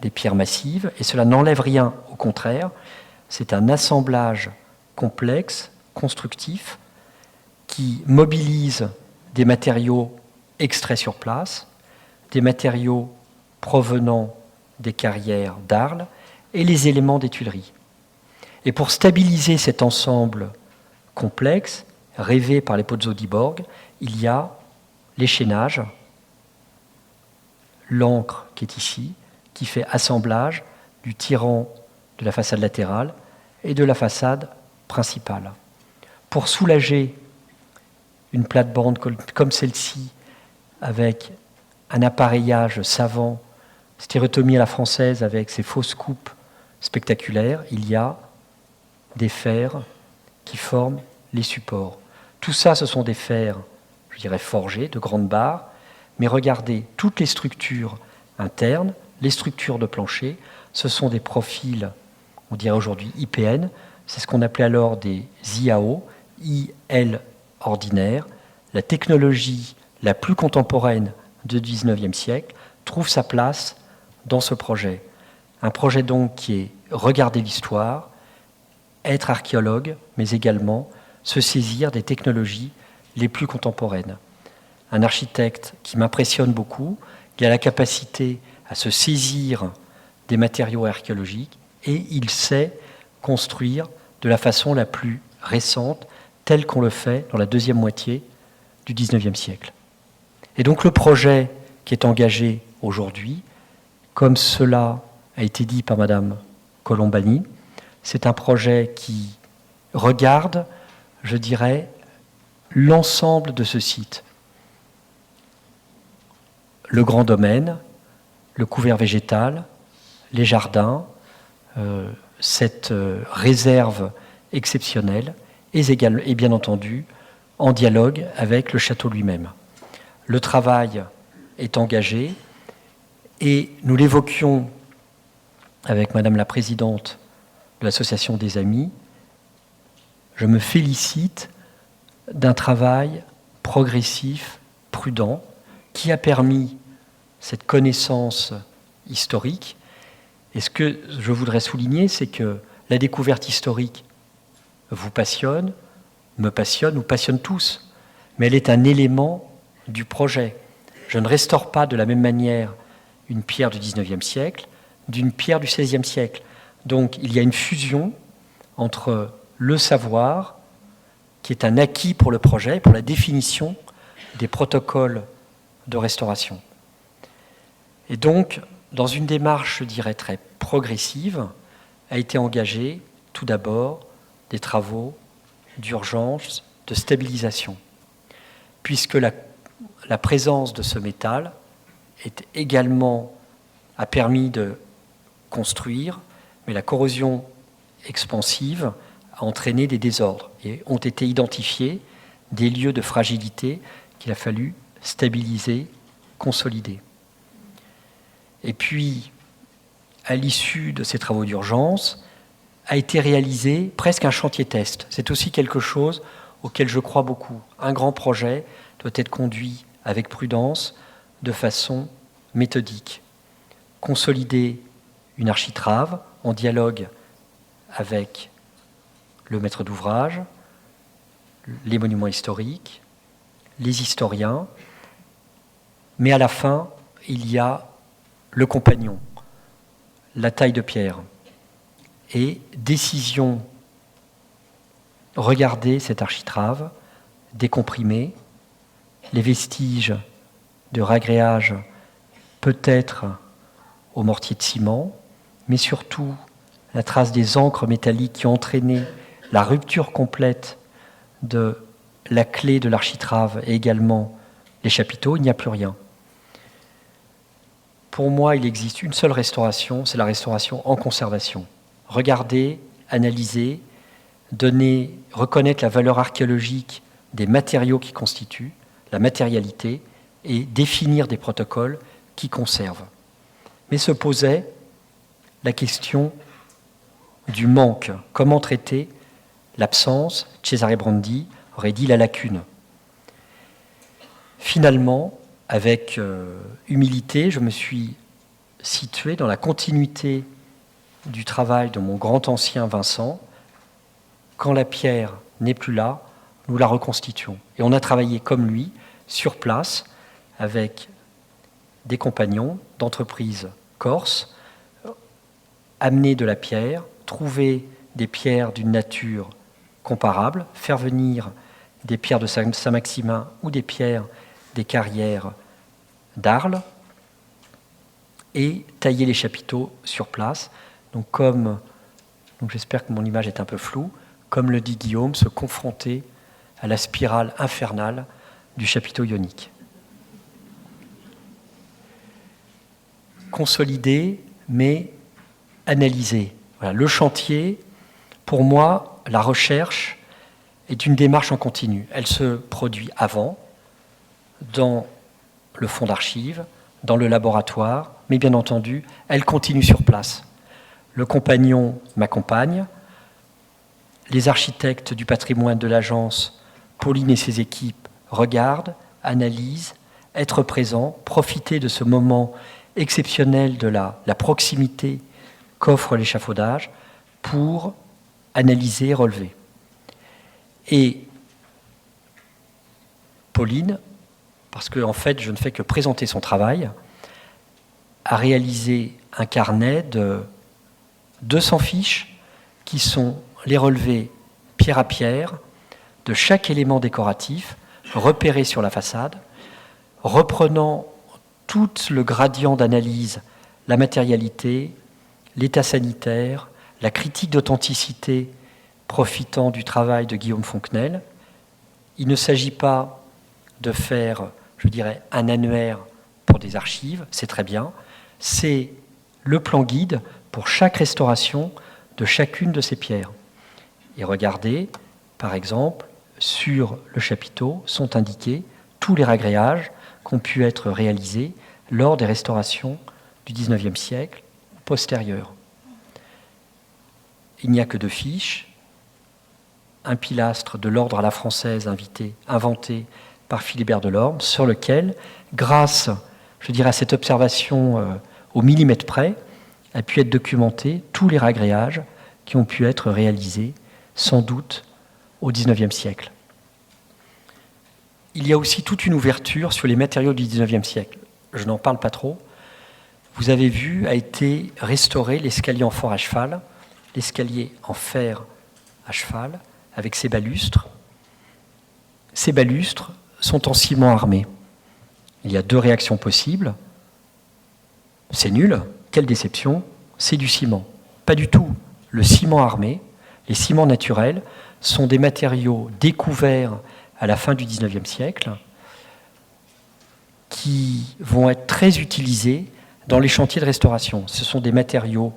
des pierres massives, et cela n'enlève rien, au contraire, c'est un assemblage complexe, constructif, qui mobilise des matériaux extraits sur place, des matériaux provenant des carrières d'Arles et les éléments des Tuileries. Et pour stabiliser cet ensemble complexe, rêvé par les Pozzo di Borg, il y a l'échaînage, l'encre qui est ici, qui fait assemblage du tirant de la façade latérale et de la façade principale. Pour soulager une plate-bande comme celle-ci, avec un appareillage savant, stéréotomie à la française avec ses fausses coupes spectaculaires, il y a des fers qui forment les supports. Tout ça, ce sont des fers, je dirais, forgés, de grandes barres, mais regardez, toutes les structures internes, les structures de plancher, ce sont des profils, on dirait aujourd'hui IPN, c'est ce qu'on appelait alors des IAO, IL ordinaire. La technologie la plus contemporaine du XIXe siècle trouve sa place dans ce projet. Un projet donc qui est regarder l'histoire, être archéologue, mais également se saisir des technologies les plus contemporaines. Un architecte qui m'impressionne beaucoup, qui a la capacité à se saisir des matériaux archéologiques, et il sait construire de la façon la plus récente, telle qu'on le fait dans la deuxième moitié du XIXe siècle. Et donc le projet qui est engagé aujourd'hui, comme cela a été dit par Madame Colombani, c'est un projet qui regarde, je dirais, l'ensemble de ce site. Le grand domaine, le couvert végétal, les jardins, cette réserve exceptionnelle, et bien entendu en dialogue avec le château lui-même. Le travail est engagé et nous l'évoquions avec Madame la Présidente de l'Association des Amis. Je me félicite d'un travail progressif, prudent, qui a permis cette connaissance historique. Et ce que je voudrais souligner, c'est que la découverte historique vous passionne, me passionne, nous passionne tous, mais elle est un élément du projet. Je ne restaure pas de la même manière une pierre du XIXe siècle d'une pierre du XVIe siècle. Donc il y a une fusion entre le savoir, qui est un acquis pour le projet, pour la définition des protocoles de restauration. Et donc, dans une démarche, je dirais, très progressive, a été engagé tout d'abord des travaux d'urgence, de stabilisation, puisque la présence de ce métal a permis de construire, mais la corrosion expansive a entraîné des désordres et ont été identifiés des lieux de fragilité qu'il a fallu stabiliser, consolider. Et puis, à l'issue de ces travaux d'urgence, a été réalisé presque un chantier test. C'est aussi quelque chose auquel je crois beaucoup. Un grand projet doit être conduit avec prudence, de façon méthodique. Consolider une architrave en dialogue avec le maître d'ouvrage, les monuments historiques, les historiens, mais à la fin, il y a le compagnon, la taille de pierre. Et décision, regarder cette architrave, décomprimée, les vestiges de ragréage peut-être au mortier de ciment, mais surtout la trace des encres métalliques qui ont entraîné la rupture complète de la clé de l'architrave et également les chapiteaux, il n'y a plus rien. Pour moi, il existe une seule restauration, c'est la restauration en conservation. Regarder, analyser, reconnaître la valeur archéologique des matériaux qui constituent, la matérialité, et définir des protocoles qui conservent. Mais se posait la question du manque. Comment traiter l'absence? Cesare Brandi aurait dit la lacune. Finalement, avec humilité, je me suis situé dans la continuité du travail de mon grand ancien Vincent. Quand la pierre n'est plus là, nous la reconstituons. Et on a travaillé comme lui, sur place, avec des compagnons d'entreprises corses, amener de la pierre, trouver des pierres d'une nature comparable, faire venir des pierres de Saint-Maximin ou des pierres des carrières d'Arles et tailler les chapiteaux sur place. Donc j'espère que mon image est un peu floue, comme le dit Guillaume, se confronter à la spirale infernale du chapiteau ionique. Consolider, mais analyser. Voilà, le chantier, pour moi, la recherche est une démarche en continu. Elle se produit avant, dans le fonds d'archives, dans le laboratoire, mais bien entendu, elle continue sur place. Le compagnon m'accompagne, les architectes du patrimoine de l'agence, Pauline et ses équipes, regardent, analysent, être présents, profiter de ce moment exceptionnel de la proximité qu'offre l'échafaudage pour analyser, relever. Et Pauline, parce qu'en fait je ne fais que présenter son travail, a réalisé un carnet de 200 fiches qui sont les relevés pierre à pierre de chaque élément décoratif repéré sur la façade, reprenant tout le gradient d'analyse, la matérialité, l'état sanitaire, la critique d'authenticité profitant du travail de Guillaume Fontenelle. Il ne s'agit pas de faire, je dirais, un annuaire pour des archives, c'est très bien. C'est le plan guide pour chaque restauration de chacune de ces pierres. Et regardez, par exemple, sur le chapiteau sont indiqués tous les ragréages qui ont pu être réalisés lors des restaurations du XIXe siècle postérieures. Il n'y a que 2 fiches, un pilastre de l'ordre à la française inventé par Philibert Delorme, sur lequel, grâce, je dirais, à cette observation au millimètre près, a pu être documenté tous les ragréages qui ont pu être réalisés, sans doute, au XIXe siècle. Il y a aussi toute une ouverture sur les matériaux du XIXe siècle. Je n'en parle pas trop. Vous avez vu, a été restauré l'escalier en fer à cheval, l'escalier en fer à cheval, avec ses balustres. Ces balustres sont en ciment armé. Il y a 2 réactions possibles. C'est nul, quelle déception, c'est du ciment. Pas du tout. Le ciment armé, les ciments naturels, sont des matériaux découverts à la fin du XIXe siècle qui vont être très utilisés dans les chantiers de restauration. Ce sont des matériaux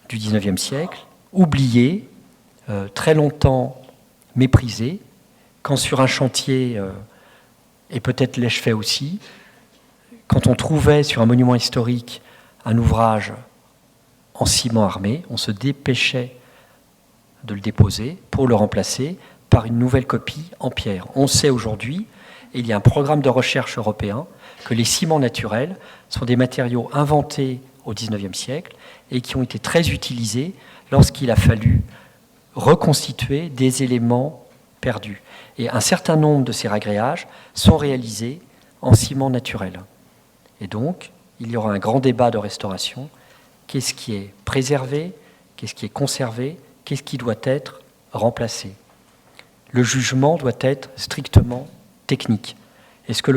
du XIXe siècle, oubliés, très longtemps méprisés, quand sur un chantier, et peut-être l'ai-je fait aussi, quand on trouvait sur un monument historique un ouvrage en ciment armé, on se dépêchait de le déposer pour le remplacer par une nouvelle copie en pierre. On sait aujourd'hui, et il y a un programme de recherche européen, que les ciments naturels sont des matériaux inventés au XIXe siècle et qui ont été très utilisés lorsqu'il a fallu reconstituer des éléments perdus. Et un certain nombre de ces ragréages sont réalisés en ciment naturel. Et donc, il y aura un grand débat de restauration. Qu'est-ce qui est préservé? Qu'est-ce qui est conservé? Qu'est-ce qui doit être remplacé? Le jugement doit être strictement technique. Est-ce que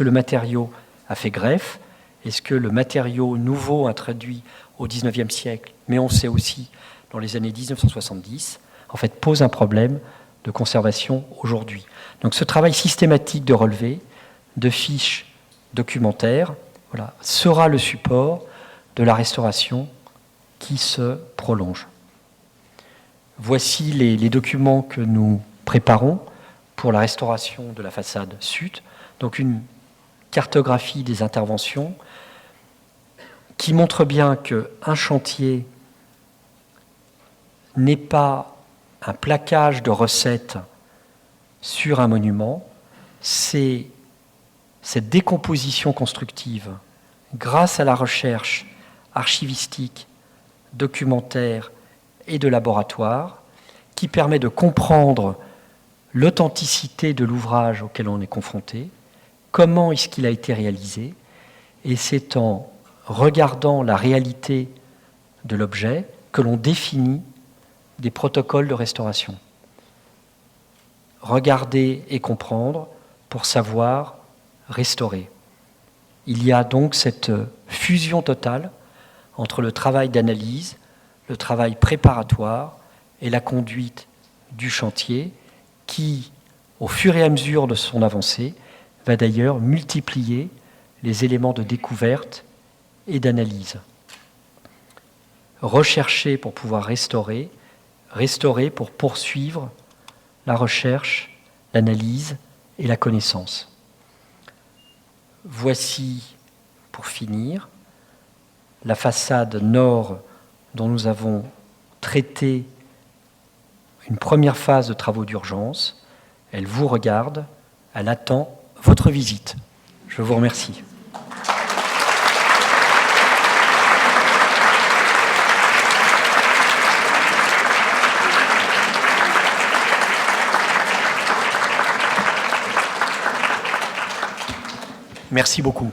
le matériau a fait greffe? Est-ce que le matériau nouveau introduit au XIXe siècle, mais on sait aussi dans les années 1970, en fait pose un problème de conservation aujourd'hui? Donc ce travail systématique de relevé, de fiches documentaires, voilà, sera le support de la restauration qui se prolonge. Voici les documents que nous préparons pour la restauration de la façade sud. Donc une cartographie des interventions qui montre bien qu'un chantier n'est pas un plaquage de recettes sur un monument, c'est cette décomposition constructive grâce à la recherche archivistique, documentaire et de laboratoire, qui permet de comprendre l'authenticité de l'ouvrage auquel on est confronté, comment est-ce qu'il a été réalisé, et c'est en regardant la réalité de l'objet que l'on définit des protocoles de restauration. Regarder et comprendre pour savoir restaurer. Il y a donc cette fusion totale entre le travail d'analyse, le travail préparatoire et la conduite du chantier qui, au fur et à mesure de son avancée, va d'ailleurs multiplier les éléments de découverte et d'analyse. Rechercher pour pouvoir restaurer, restaurer pour poursuivre la recherche, l'analyse et la connaissance. Voici, pour finir, la façade nord dont nous avons traité une première phase de travaux d'urgence. Elle vous regarde, elle attend votre visite. Je vous remercie. Merci beaucoup.